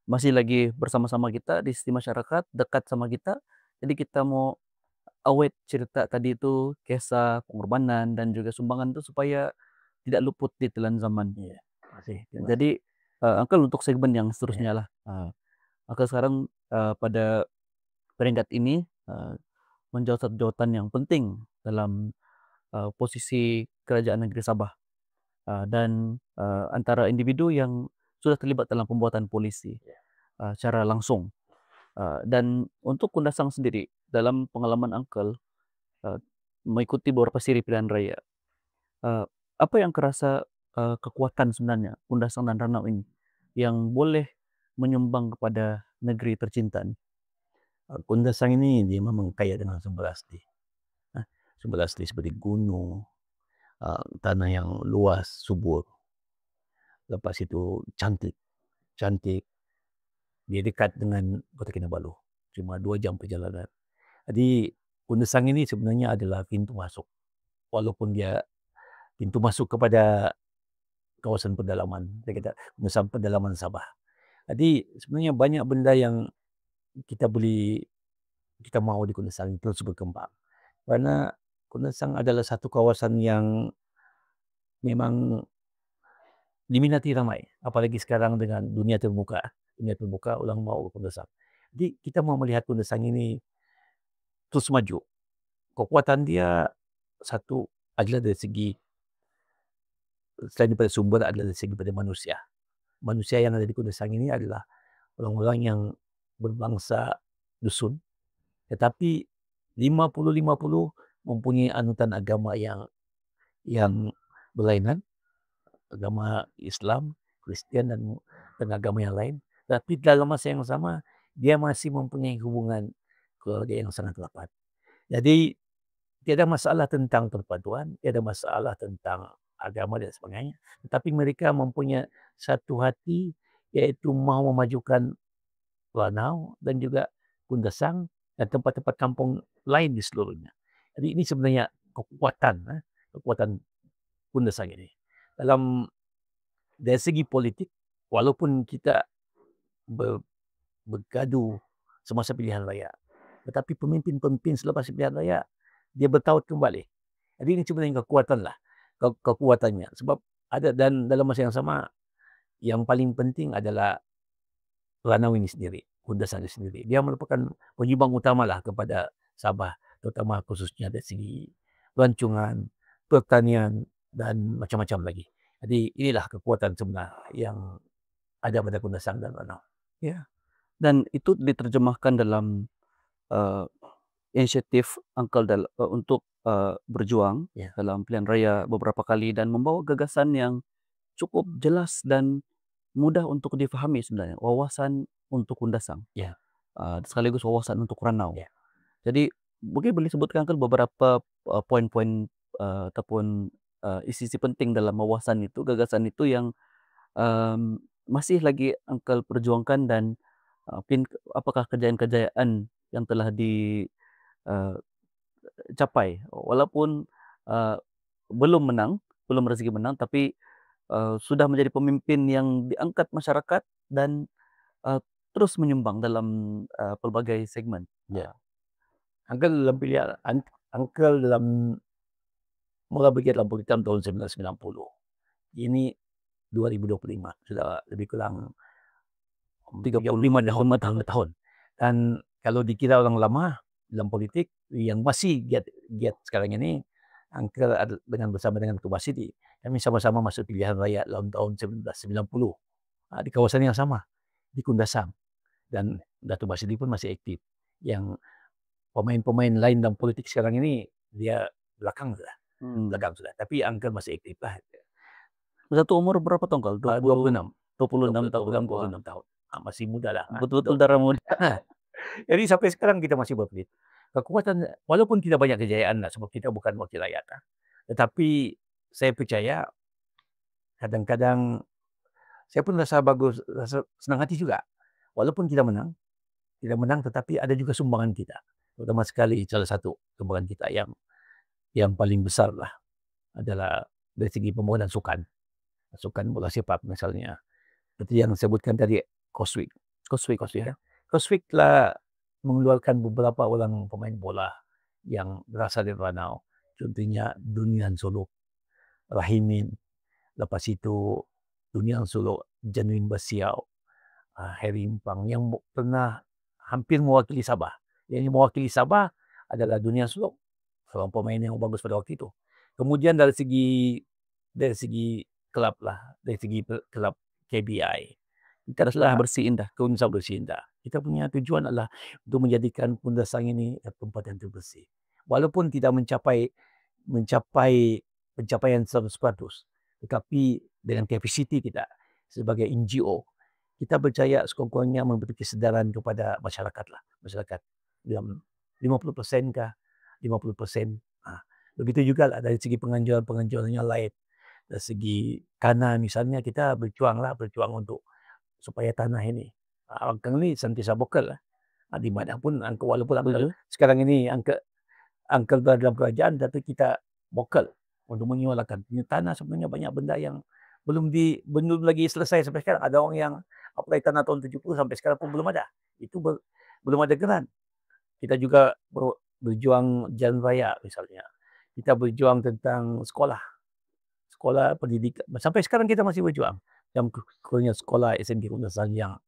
masih lagi bersama-sama kita di sisi masyarakat, dekat sama kita. Jadi kita mau awet cerita tadi itu, kisah, pengorbanan, dan juga sumbangan itu supaya tidak luput di telan zaman. Jadi Uncle untuk segmen yang seterusnya lah. Uncle sekarang pada peringkat ini menjawab satu jawatan yang penting dalam posisi kerajaan negeri Sabah dan antara individu yang sudah terlibat dalam pembuatan polisi secara langsung. Dan untuk Kundasang sendiri, dalam pengalaman Uncle mengikuti beberapa siri pilihan raya, apa yang kerasa kekuatan sebenarnya Kundasang dan Ranau ini yang boleh menyumbang kepada negeri tercinta ini? Kundasang ini dia memang kaya dengan sumber asli. Sumber asli seperti gunung, tanah yang luas, subur. lepas itu cantik, cantik, dia dekat dengan Kota Kinabalu, cuma 2 jam perjalanan. Jadi Kundasang ini sebenarnya adalah pintu masuk, walaupun dia pintu masuk kepada kawasan pedalaman, saya kata Kundasang pedalaman Sabah. Jadi sebenarnya banyak benda yang kita boleh kita mahu di Kundasang terus berkembang. Kerana Kundasang adalah satu kawasan yang memang diminati ramai, apalagi sekarang dengan dunia terbuka orang mau ke Kundasang. Jadi kita mau melihat Kundasang ini terus maju. Kekuatan dia satu adalah dari segi selain daripada sumber adalah dari segi pada manusia. Manusia yang ada di Kundasang ini adalah orang-orang yang berbangsa dusun, tetapi 50-50 mempunyai anutan agama yang berlainan, agama Islam, Kristian dan agama yang lain. Tapi dalam masa yang sama dia masih mempunyai hubungan keluarga yang sangat rapat. Jadi tiada masalah tentang perpaduan, tiada masalah tentang agama dan sebagainya. Tetapi mereka mempunyai satu hati iaitu mahu memajukan Lanao dan juga Kundasang dan tempat-tempat kampung lain di seluruhnya. Jadi ini sebenarnya kekuatan Kundasang ini. Dari segi politik, walaupun kita bergaduh semasa pilihan raya, tetapi pemimpin-pemimpin selepas pilihan raya dia bertaut kembali. Jadi ini sebenarnya kekuatannya. Sebab ada dan dalam masa yang sama yang paling penting adalah Lanao ini sendiri, Kundasang ini sendiri. Dia merupakan penyumbang utamalah kepada Sabah, terutama khususnya dari segi pelancongan, pertanian dan macam-macam lagi. Jadi inilah kekuatan sebenar yang ada pada Kundasang dan Lanao. Ya, dan itu diterjemahkan dalam inisiatif Uncle untuk berjuang Ya. dalam pilihan raya beberapa kali dan membawa gagasan yang cukup jelas dan mudah untuk difahami sebenarnya, wawasan untuk Kundasang. Ya. Sekaligus wawasan untuk Ranau. Ya. Jadi mungkin boleh sebutkan Uncle beberapa poin-poin ataupun isi-isi penting dalam wawasan itu, gagasan itu yang masih lagi Uncle perjuangkan dan apakah kejayaan-kejayaan yang telah dicapai walaupun belum rezeki menang, tapi sudah menjadi pemimpin yang diangkat masyarakat dan terus menyumbang dalam pelbagai segmen. Ya. Uncle dalam mula bergiat dalam politik tahun 1990. Ini 2025, sudah lebih kurang 35 tahun. Dan kalau dikira orang lama dalam politik yang masih giat sekarang ini, Uncle bersama dengan Datuk Basidi, kami sama-sama masuk pilihan raya dalam tahun 1990 di kawasan yang sama, di Kundasang. Dan Datuk Basidi pun masih aktif. Yang pemain-pemain lain dalam politik sekarang ini dia belakang sudah. Tapi Uncle masih aktif lah. Satu umur berapa tahun Uncle? 26 26 tahun. tahun. Masih muda lah. Betul-betul darah muda. Jadi sampai sekarang kita masih berpolitik. Kekuatan, walaupun kita banyak kejayaan lah, sebab kita bukan wakil rakyat. Tetapi saya percaya kadang-kadang saya pun rasa senang hati juga. Walaupun kita menang tetapi ada juga sumbangan kita. Terutama sekali salah satu sumbangan kita yang paling besar lah adalah dari segi pembangunan sukan bola sepak misalnya. Seperti yang saya sebutkan tadi, Koswik telah mengeluarkan beberapa orang pemain bola yang berasal dari Ranau. Contohnya Dunian Solo, Rahimin, lepas itu Dunian Solo, Januin Basiau, Heri Impang yang pernah hampir mewakili Sabah. Yang mewakili Sabah adalah Dunian Solo, seorang pemain yang bagus pada waktu itu. Kemudian dari segi klub KBI, kita telah bersih indah. Kita punya tujuan adalah untuk menjadikan Kundasang ini tempat yang terbersih. Walaupun tidak mencapai pencapaian 100%, tetapi dengan kapasiti kita sebagai NGO, kita percaya sekurang-kurangnya memberi kesedaran kepada masyarakat dalam 50% kah, 50%. Begitu juga lah dari segi penganjuran yang lain. dari segi tanah misalnya kita berjuang untuk supaya tanah ini, Angkel ni sentiasa vokal lah, di mana pun walaupun Angkel Setuju. sekarang ini Angkel berada dalam kerajaan, tapi kita vokal untuk menyuarakan tanah sebenarnya banyak benda yang belum lagi selesai sampai sekarang. Ada orang yang apply tanah tahun 70 sampai sekarang pun belum ada. Itu belum ada geran. Kita juga berjuang jalan raya misalnya. Kita berjuang tentang sekolah pendidikan. Sampai sekarang kita masih berjuang. Yang khususnya sekolah SMK Kundasang yang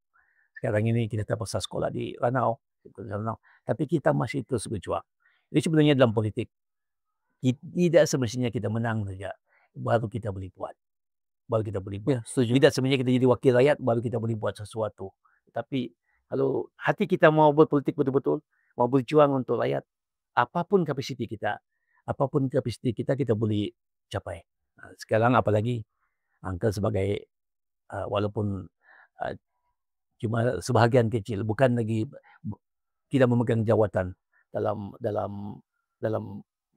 sekarang ini kita terpaksa sekolah di Ranau. Tapi kita masih terus berjuang. Jadi sebenarnya dalam politik, tidak semestinya kita menang saja, baru kita boleh buat. Ya, setuju. Tidak sebenarnya kita jadi wakil rakyat, baru kita boleh buat sesuatu. Tapi kalau hati kita mau berpolitik betul-betul, mau berjuang untuk rakyat, apapun kapasiti kita, kita boleh capai. Sekarang apalagi Angkel sebagai walaupun cuma sebahagian kecil, bukan lagi tidak memegang jawatan dalam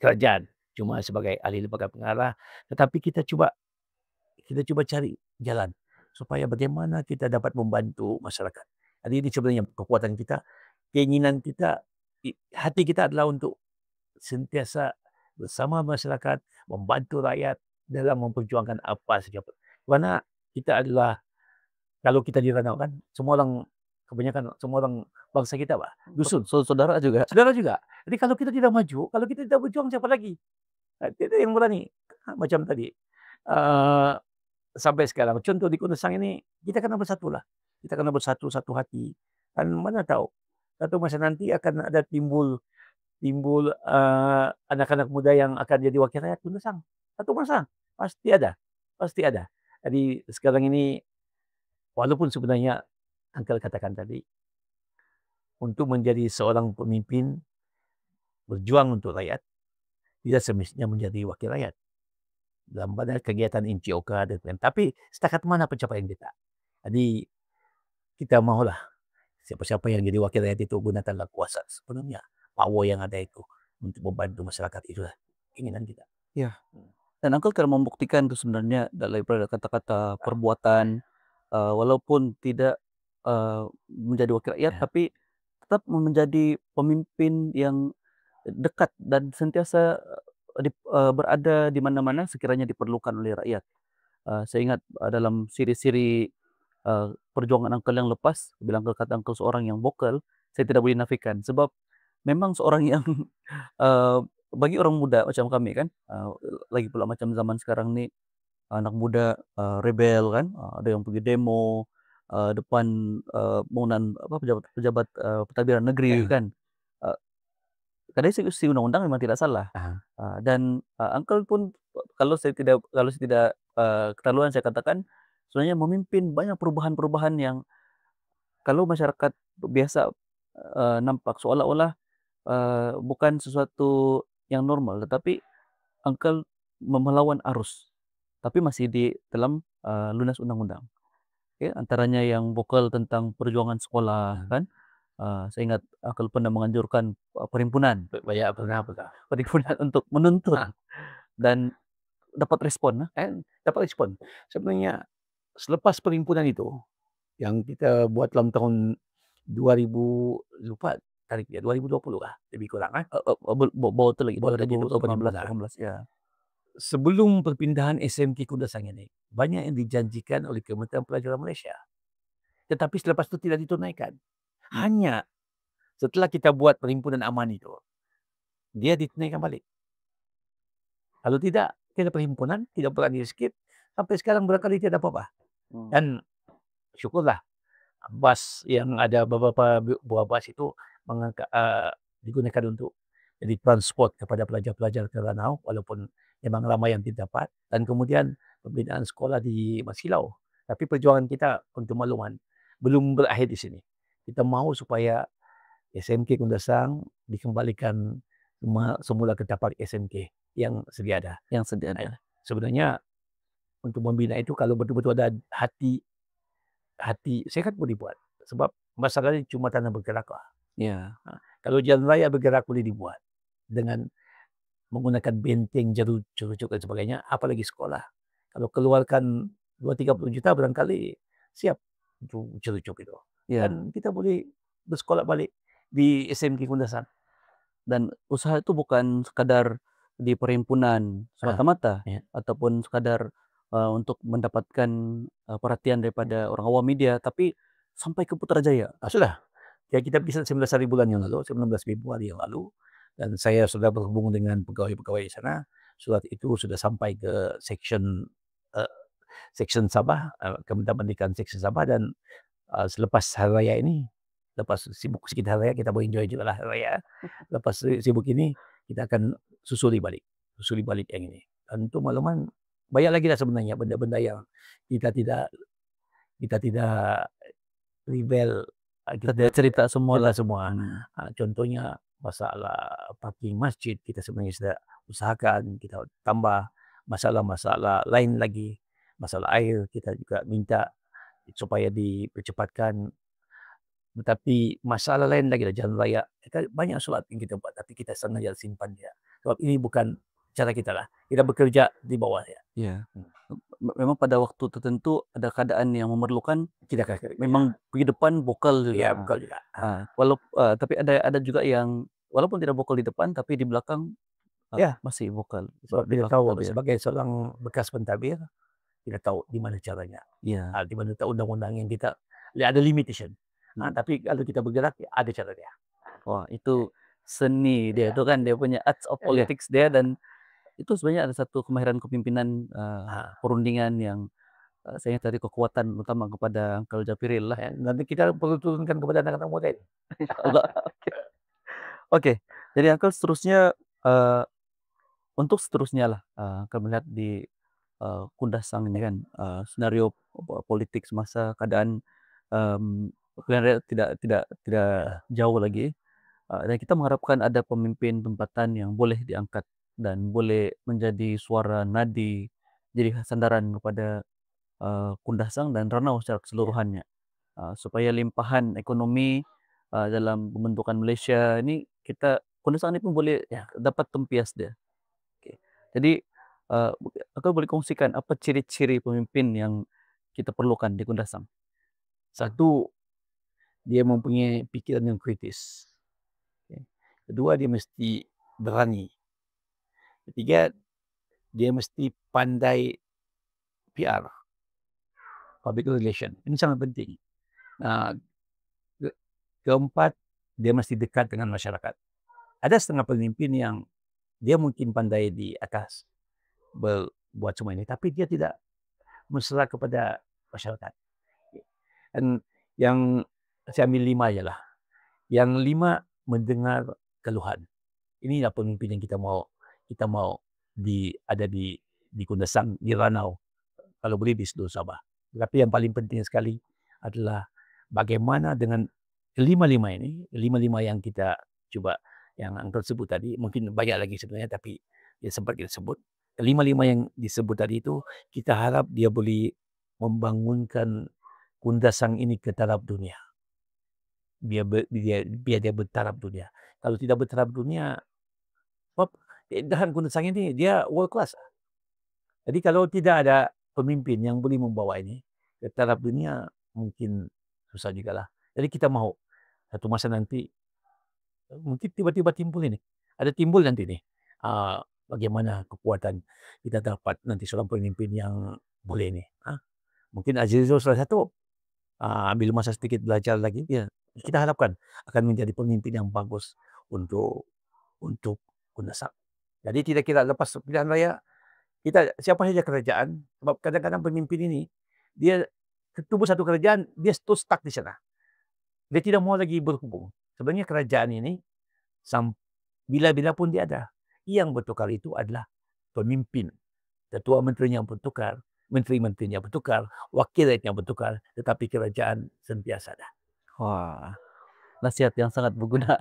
kerajaan, cuma sebagai ahli lembaga pengarah, tetapi kita cuba cari jalan supaya bagaimana kita dapat membantu masyarakat. Jadi ini sebenarnya kekuatan kita, keinginan kita, hati kita adalah untuk sentiasa bersama masyarakat, membantu rakyat dalam memperjuangkan apa saja. Karena kita adalah, kalau kita di Ranau kan, kebanyakan semua orang bangsa kita, Pak, dusun. Saudara juga. Saudara juga. Jadi kalau kita tidak maju, kalau kita tidak berjuang, siapa lagi? Kita yang berani. Macam tadi. Sampai sekarang, contoh di Kundasang ini, kita kena bersatu lah. Kita kena bersatu, satu hati. Dan mana tahu, satu masa nanti akan ada timbul anak-anak muda yang akan jadi wakil rakyat Kundasang. Satu masa, pasti ada. Pasti ada. Jadi sekarang ini, walaupun sebenarnya Angkel katakan tadi, untuk menjadi seorang pemimpin, berjuang untuk rakyat, tidak semestinya menjadi wakil rakyat. Dalam banyak kegiatan NGOK dan lain. Tapi setakat mana pencapaian kita? Jadi kita maulah siapa-siapa yang jadi wakil rakyat itu gunakanlah kuasa sepenuhnya, power yang ada itu untuk membantu masyarakat, itulah keinginan kita. Ya. Dan Uncle telah membuktikan itu sebenarnya daripada kata-kata, perbuatan, walaupun tidak menjadi wakil rakyat, tapi tetap menjadi pemimpin yang dekat dan sentiasa berada di mana-mana sekiranya diperlukan oleh rakyat. Saya ingat dalam siri-siri perjuangan Uncle yang lepas, bila Uncle kata Uncle seorang yang vokal, saya tidak boleh nafikan sebab memang seorang yang bagi orang muda macam kami kan, lagi pula macam zaman sekarang ni, anak muda rebel kan, ada yang pergi demo depan bangunan pejabat pentadbiran negeri kan. Kadang isi undang-undang memang tidak salah. Dan Uncle pun kalau saya tidak keterlaluan saya katakan, sebenarnya memimpin banyak perubahan-perubahan yang kalau masyarakat biasa nampak seolah-olah bukan sesuatu yang normal, tetapi Uncle melawan arus, tapi masih di dalam lunas undang-undang. Antaranya yang vokal tentang perjuangan sekolah kan. Saya ingat Uncle pernah menganjurkan perhimpunan untuk menuntut dan dapat respon. Dapat respon. Sebenarnya selepas perhimpunan itu yang kita buat dalam tahun 2020 lah lebih kurang Bawa tu lagi Bawa lagi 2018 ya. Sebelum perpindahan SMK Kundasang ini, banyak yang dijanjikan oleh Kementerian Pelajaran Malaysia. Tetapi selepas itu tidak ditunaikan. Hanya setelah kita buat perhimpunan aman itu, dia ditunaikan balik. Kalau tidak, kita perhimpunan, tidak berani skip, sampai sekarang barangkali tidak apa-apa. Dan syukurlah, bas yang ada beberapa buah bas itu digunakan untuk jadi transport kepada pelajar-pelajar ke Ranau, walaupun memang ramai yang tidak dapat. Dan kemudian pembinaan sekolah di Masilau. Tapi perjuangan kita untuk makluman belum berakhir di sini. Kita mahu supaya SMK Kundasang dikembalikan semula ke tapak SMK yang sedia ada. Sebenarnya untuk membina itu kalau betul-betul ada hati, saya kan boleh buat. Sebab masalahnya cuma tanah bergerak lah. Kalau jalan raya bergerak boleh dibuat dengan menggunakan benteng, jeruk dan sebagainya, apalagi sekolah. Kalau keluarkan 20-30 juta barangkali siap untuk cucuk itu. Iya. Dan kita boleh bersekolah balik di SMK Kundasan. Dan usaha itu bukan sekadar di perhimpunan semata-mata Ya. ataupun sekadar, untuk mendapatkan, perhatian daripada orang awam media, tapi sampai ke Putrajaya. Sudah. Ya kita bisa 19 hari bulan yang lalu, 19 Februari yang lalu, dan saya sudah berhubung dengan pegawai-pegawai di sana. Surat itu sudah sampai ke section Sabah, Kementerian Pendidikan section Sabah, dan selepas hari raya ini, lepas sibuk sedikit hari raya, kita mau enjoy juga lah hari raya. Lepas sibuk ini, kita akan susuli balik yang ini. Dan untuk makluman, banyak lagi lah sebenarnya benda-benda yang kita tidak reveal, Kita cerita semua lah. semua. Contohnya masalah parking masjid, kita sebenarnya sudah usahakan, kita tambah masalah-masalah lain lagi. Masalah air, kita juga minta supaya dipercepatkan. Tetapi masalah lain lagi lah, jalan raya. Kita banyak solat yang kita buat, tapi kita sengaja simpan dia. Sebab ini bukan cara kita lah. Kita bekerja di bawah ya. Iya. Memang pada waktu tertentu ada keadaan yang memerlukan Kita memang pergi depan vokal juga. ya, bukan juga. Tapi ada juga yang walaupun tidak vokal di depan, tapi di belakang Ya. masih vokal. Sebab Seperti kita Pak tahu Tabir. sebagai seorang bekas pentabir, kita tahu di mana caranya. Iya. Di mana undang-undang yang kita ada limitation. Tapi kalau kita bergerak, ada caranya. Wah, itu seni dia itu kan, dia punya arts of politics dia, dan itu sebenarnya ada satu kemahiran kepemimpinan, perundingan yang saya ingat tadi kekuatan utama kepada Uncle Japiril lah. Nanti kita perlu turunkan kepada anak-anak muda ini. Insyaallah. Oke. Jadi Uncle seterusnya, untuk seterusnya lah, Uncle melihat di Kundasang ini kan, senario politik semasa keadaan, sebenarnya tidak jauh lagi, dan kita mengharapkan ada pemimpin tempatan yang boleh diangkat dan boleh menjadi suara nadi, jadi sandaran kepada Kundasang dan Ranau secara keseluruhannya, supaya limpahan ekonomi dalam pembentukan Malaysia ini, Kundasang ini pun boleh dapat tempias dia. Oke. Jadi Uncle boleh kongsikan apa ciri-ciri pemimpin yang kita perlukan di Kundasang? Satu, dia mempunyai pikiran yang kritis. Kedua, dia mesti berani. Ketiga, dia mesti pandai PR, public relation. Ini sangat penting. Keempat, dia mesti dekat dengan masyarakat. Ada setengah pemimpin yang dia mungkin pandai di atas buat semua ini, tapi dia tidak mesra kepada masyarakat. Dan yang saya ambil 5 aja lah. Yang 5, mendengar keluhan. Inilah pemimpin yang kita mau ada di Kundasang, di Ranau, kalau boleh di seluruh Sabah. Tapi yang paling penting sekali adalah bagaimana dengan lima-lima yang kita coba, yang Uncle sebut tadi, mungkin banyak lagi sebenarnya, tapi ya sempat kita sebut. Lima-lima yang disebut tadi itu, kita harap dia boleh membangunkan Kundasang ini ke taraf dunia. Biar dia bertaraf dunia. Kalau tidak bertaraf dunia, Kundasang ini dia world class. Jadi kalau tidak ada pemimpin yang boleh membawa ini ke taraf dunia, mungkin susah juga lah. Jadi kita mau satu masa nanti mungkin tiba-tiba timbul ini. Ada timbul nanti nih. Bagaimana kekuatan kita dapat nanti seorang pemimpin yang boleh nih. Mungkin Azizul salah satu, ambil masa sedikit belajar lagi. Ya, kita harapkan akan menjadi pemimpin yang bagus untuk Kundasang. Jadi tidak kira lepas pilihan raya, kita siapa saja kerajaan, sebab kadang-kadang pemimpin ini dia tubuh satu kerajaan, dia stuck di sana. Dia tidak mau lagi berhubung. Sebenarnya kerajaan ini bila-bila pun dia ada. Yang bertukar itu adalah pemimpin. Ketua menterinya bertukar, menteri-menterinya bertukar, wakil rakyatnya bertukar, tetapi kerajaan sentiasa ada. Wah, nasihat yang sangat berguna.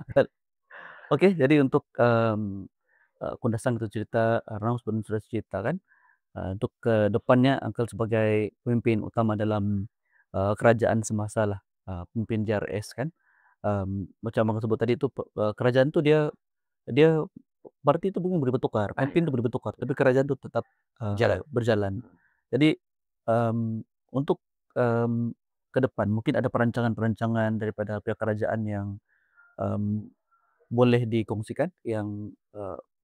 Oke, jadi untuk Kundasang itu cerita, Ranau sebenarnya sudah cerita kan. Untuk ke depannya Uncle sebagai pemimpin utama dalam kerajaan semasa lah, pemimpin JRS kan. Macam Abang sebut tadi itu, kerajaan itu dia berarti itu mungkin boleh bertukar, pemimpin itu boleh bertukar, tapi kerajaan itu tetap Jalan. berjalan. Jadi, untuk, ke depan mungkin ada perancangan-perancangan daripada pihak kerajaan yang, mmm, boleh dikongsikan yang,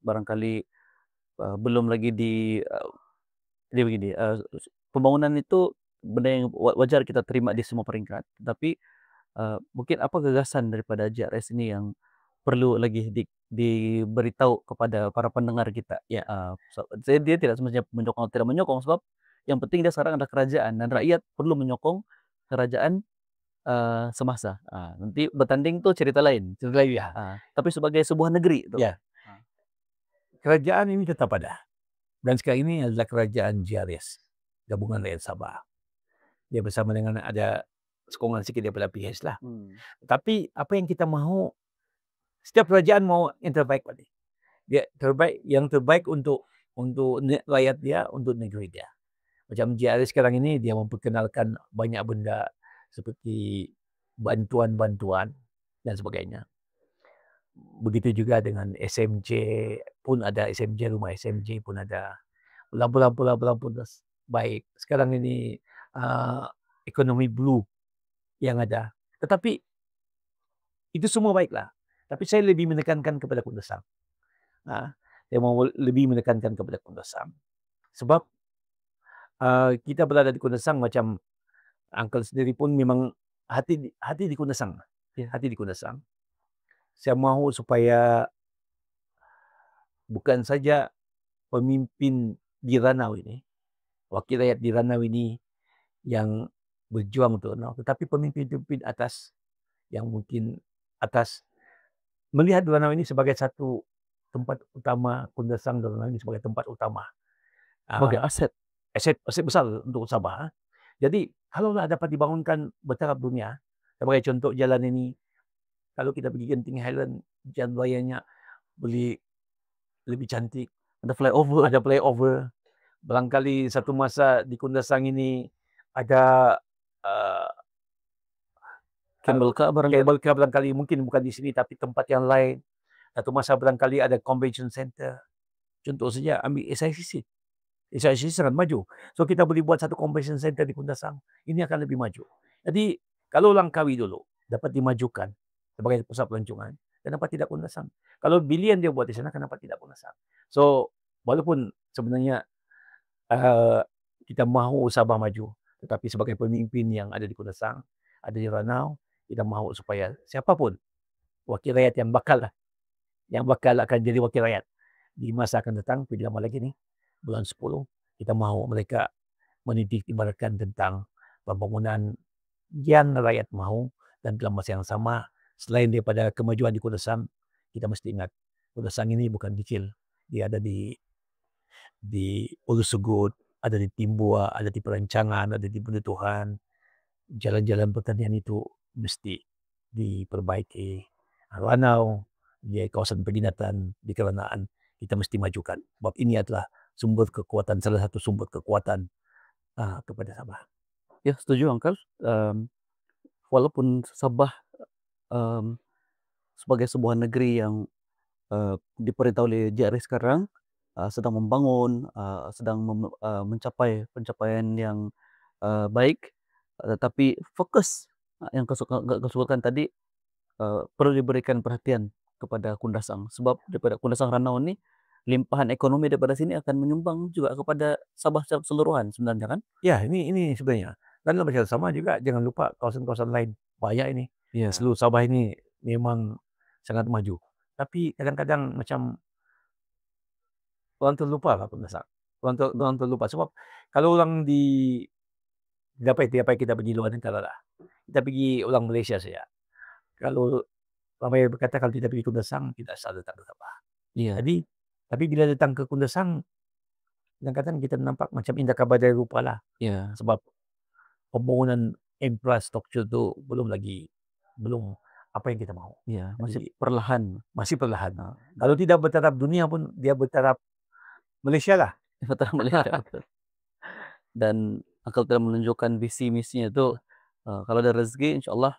barangkali, belum lagi jadi begini, pembangunan itu benda yang wajar kita terima di semua peringkat, tapi, mungkin apa gagasan daripada JRS ini yang perlu lagi diberitahu kepada para pendengar kita. Ya, Dia tidak semestinya menyokong atau tidak menyokong, sebab yang penting dia sekarang adalah kerajaan dan rakyat perlu menyokong kerajaan, semasa. Nanti bertanding tuh cerita lain, cerita lagi ya. tapi sebagai sebuah negeri tuh. Ya, kerajaan ini tetap ada. Dan sekarang ini adalah kerajaan JRS, Gabungan Rakyat Sabah. Dia bersama dengan ada sokongan sedikit daripada PHS lah. Tapi apa yang kita mahu, setiap kerajaan mau yang terbaik pada dia, yang terbaik untuk rakyat dia, untuk negeri dia. Macam JRS sekarang ini dia memperkenalkan banyak benda seperti bantuan-bantuan dan sebagainya. Begitu juga dengan SMJ pun ada, rumah SMJ pun ada. Lampu-lampu baik. Sekarang ini ekonomi blue yang ada. Tetapi itu semua baiklah. Tapi saya lebih menekankan kepada Kundasang. Saya mau lebih menekankan kepada Kundasang. Sebab kita berada di Kundasang, macam Uncle sendiri pun memang hati di Kundasang. Ya. Hati di Kundasang. Saya mahu supaya bukan saja pemimpin di Ranau ini, wakil rakyat di Ranau ini yang berjuang untuk Ranau, tetapi pemimpin-pemimpin atas yang mungkin atas melihat Ranau ini sebagai satu tempat utama, Kundasang dan Ranau ini sebagai tempat utama. Sebagai aset. Aset besar untuk Sabah. Jadi kalaulah dapat dibangunkan bertaraf dunia, sebagai contoh jalan ini, kalau kita pergi Genting Highland, jalan rayanya boleh lebih cantik. Ada flyover. Barangkali satu masa di Kundasang ini ada Cable car barangkali, mungkin bukan di sini tapi tempat yang lain. Satu masa barangkali ada convention center. Contoh saja ambil SICC. SICC sangat maju. So kita boleh buat satu convention center di Kundasang. Ini akan lebih maju. Jadi kalau Langkawi dulu dapat dimajukan sebagai pusat pelancongan, kenapa tidak Kundasang? Kalau Bilian dia buat di sana, kenapa tidak Kundasang? So walaupun sebenarnya kita mahu Sabah maju, tetapi sebagai pemimpin yang ada di Kundasang, ada di Ranau, kita mahu supaya siapapun wakil rakyat yang bakal akan jadi wakil rakyat di masa akan datang, tidak lama lagi nih, bulan 10, kita mahu mereka menitik ibaratkan tentang pembangunan yang rakyat mahu, dan dalam masa yang sama, selain daripada kemajuan di Kundasang, kita mesti ingat, Kundasang ini bukan kecil. Dia ada di Ulu Sugut, ada di Timbua, ada di Perancangan, ada di Benda Tuhan. Jalan-jalan pertanian itu mesti diperbaiki. Ranau, di kawasan peminatan, di Kelanaan, kita mesti majukan. Sebab ini adalah sumber kekuatan, salah satu sumber kekuatan kepada Sabah. Ya, setuju Uncle. Walaupun Sabah sebagai sebuah negeri yang diperintah oleh JRS sekarang sedang membangun, sedang mencapai pencapaian yang baik, tetapi fokus yang kau sebutkan tadi perlu diberikan perhatian kepada Kundasang, sebab daripada Kundasang Ranau ini limpahan ekonomi daripada sini akan menyumbang juga kepada Sabah secara keseluruhan sebenarnya kan? Ya, ini sebenarnya. Dan dalam yang sama juga jangan lupa kawasan-kawasan lain banyak ini. Ya. Seluruh Sabah ini memang sangat maju. Tapi kadang-kadang macam orang terlupa lah Kundasang. Orang terlupa sebab kalau orang dapat kita pergi luar negara lah. Kita pergi orang Malaysia saja. Kalau ramai berkata kalau tidak pergi Kundasang, tidak asal datang ke Sabah. Iya. Jadi, tapi bila datang ke Kundasang, kadang-kadang kita nampak macam indah kabadai rupa lah. Ya. Sebab pembangunan infrastruktur itu belum apa yang kita mau. Ya, masih Jadi, perlahan. masih perlahan. Kalau tidak bertaraf dunia pun, dia bertaraf Malaysia lah. Betul Malaysia. Dan Uncle telah menunjukkan visi misinya itu kalau ada rezeki insyaallah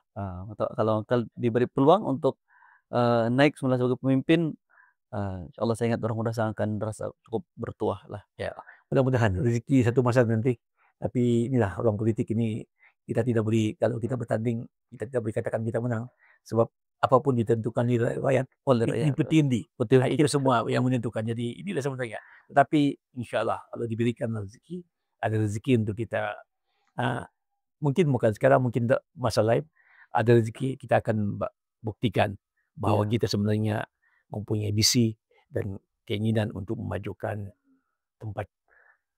kalau Uncle diberi peluang untuk naik semula sebagai pemimpin, insyaallah saya ingat orang Kundasang akan merasa cukup bertuah lah. Ya, mudah-mudahan rezeki satu masa nanti. Tapi inilah orang politik ini, kita tidak boleh, kalau kita bertanding, kita tidak boleh katakan kita menang. Sebab apapun ditentukan di rakyat, Oleh ini rakyat. petinggi. Betul. Itu semua yang menentukan. Jadi inilah sebenarnya. Tetapi insya Allah kalau diberikan rezeki, ada rezeki untuk kita. Mungkin bukan sekarang, mungkin masa lain, ada rezeki kita akan buktikan bahwa Iya. kita sebenarnya mempunyai visi dan keinginan untuk memajukan tempat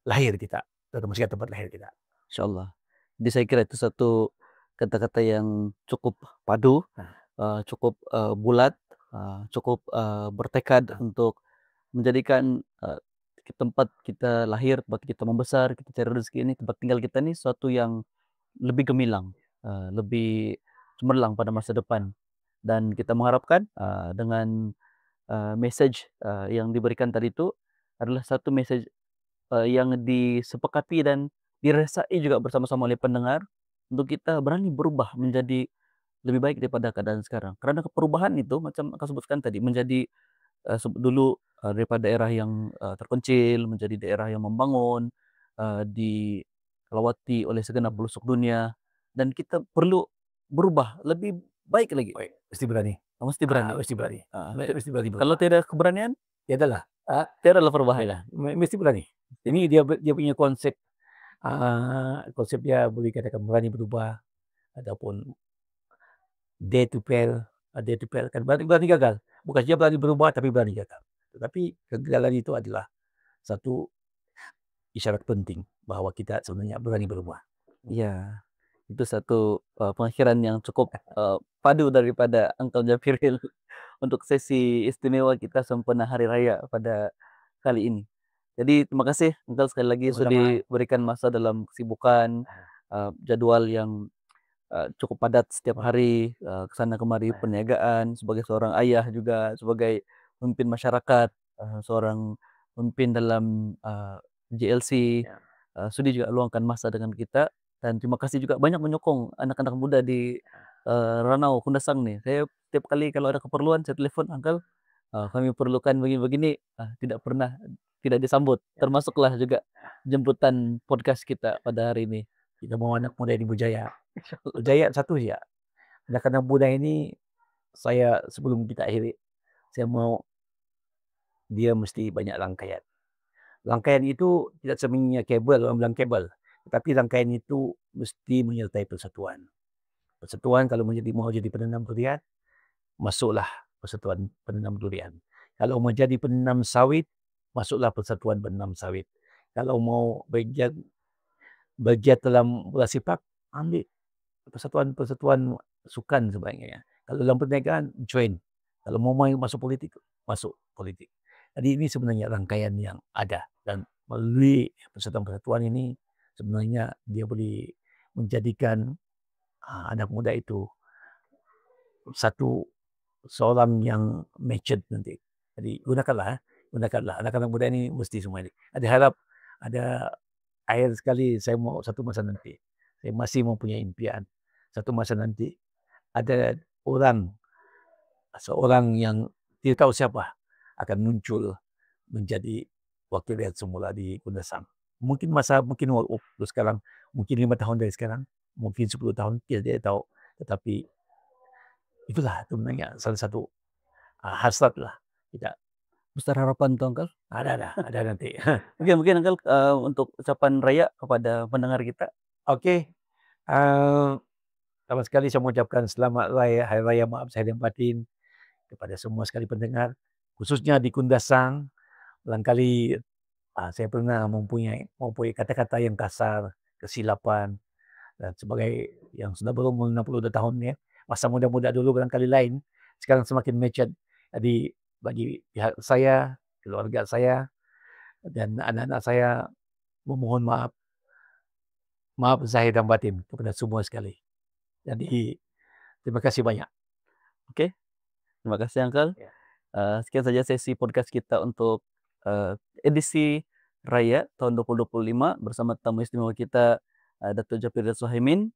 lahir kita, termasuk tempat lahir kita. Insyaallah. Jadi saya kira itu satu kata-kata yang cukup padu, cukup, bulat, cukup, bertekad untuk menjadikan, tempat kita lahir, tempat kita membesar, kita cari rezeki ini, tempat tinggal kita ini suatu yang lebih gemilang, lebih cemerlang pada masa depan. Dan kita mengharapkan, dengan, message, yang diberikan tadi itu adalah satu message, yang disepakati dan dirasain juga bersama-sama oleh pendengar, untuk kita berani berubah menjadi lebih baik daripada keadaan sekarang. Karena perubahan itu macam Kakak sebutkan tadi, menjadi, dulu, daripada daerah yang, terpencil menjadi daerah yang membangun, dilewati oleh segenap pelosok dunia, dan kita perlu berubah lebih baik lagi. Baik, mesti berani. Mesti berani. Mesti berani. Mesti berani Kalau berubah. tidak keberanian, Tiadalah. tiadalah perubahan. Tiada. Mesti berani. Ini dia punya konsep. Konsep dia boleh katakan berani berubah ataupun dare to fail. Dare to fail kan berani gagal. Bukan saja berani berubah tapi berani gagal. Tetapi kegagalan itu adalah satu isyarat penting bahwa kita sebenarnya berani berubah. Iya, itu satu, pengakhiran yang cukup, padu daripada Uncle Japiril untuk sesi istimewa kita sempena hari raya pada kali ini. Jadi terima kasih Uncle sekali lagi sudah Sama-sama. diberikan masa dalam kesibukan, jadwal yang, cukup padat setiap hari, ke sana kemari perniagaan, sebagai seorang ayah juga, sebagai pemimpin masyarakat, seorang pemimpin dalam, JLC, Ya. sudi juga luangkan masa dengan kita, dan terima kasih juga banyak menyokong anak-anak muda di, Ranau Kundasang nih. Saya setiap kali kalau ada keperluan saya telepon, "Uncle, kami perlukan begini-begini," tidak pernah tidak disambut. Termasuklah juga jemputan podcast kita pada hari ini. Kita mau anak muda ini berjaya. Berjaya satu ya. Anak-anak muda ini, saya sebelum kita akhiri, saya mau dia mesti banyak rangkaian. Rangkaian itu tidak semuanya kabel, orang bilang kabel. Tetapi rangkaian itu mesti menyertai persatuan. Persatuan kalau mau jadi penanam durian, masuklah persatuan penanam durian. Kalau mau jadi penanam sawit, masuklah persatuan penanam sawit. Kalau mau bergiat dalam bola sepak, ambil persatuan-persatuan sukan sebaiknya. Kalau dalam perniagaan, join. Kalau mau masuk politik, masuk politik. Jadi ini sebenarnya rangkaian yang ada, dan melalui persatuan-persatuan ini sebenarnya dia boleh menjadikan anak muda itu seorang yang matured nanti. Jadi gunakanlah anak-anak muda ini mesti semua ini. Ada harap, ada akhir sekali saya mau satu masa nanti, saya masih mempunyai impian. Satu masa nanti ada seorang yang tidak tahu siapa akan muncul menjadi wakil rakyat semula di Kundasang. Mungkin sekarang, mungkin 5 tahun dari sekarang, mungkin 10 tahun, tidak tahu. Tetapi itulah sebenarnya salah satu hasrat lah kita. Besar harapan tuh Uncle. Ada nanti. Mungkin Uncle, untuk ucapan raya kepada pendengar kita. Oke. Pertama sekali saya mengucapkan selamat Hari Raya Maaf Zahir dan Batin kepada semua sekali pendengar, khususnya di Kundasang. Barangkali saya pernah mempunyai kata-kata yang kasar, kesilapan, dan sebagai yang sudah berumur 62 tahun ya, masa muda-muda dulu barangkali lain, sekarang semakin matured. Jadi bagi pihak saya, keluarga saya, dan anak-anak saya memohon maaf zahir dan batin kepada semua sekali. Jadi terima kasih banyak. Oke, terima kasih Uncle. Ya. Sekian saja sesi podcast kita untuk, edisi raya tahun 2025 bersama tamu istimewa kita, Dato' Japiril Suhaimin.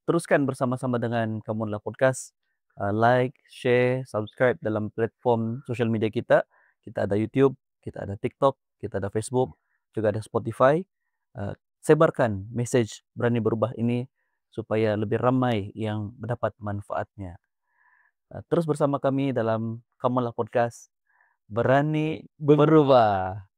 Teruskan bersama-sama dengan Kamunlah Podcast, like, share, subscribe dalam platform sosial media kita. Kita ada YouTube, kita ada TikTok, kita ada Facebook, juga ada Spotify. Sebarkan message Berani Berubah ini supaya lebih ramai yang mendapat manfaatnya. Terus bersama kami dalam Kamulah Podcast, Berani Berubah.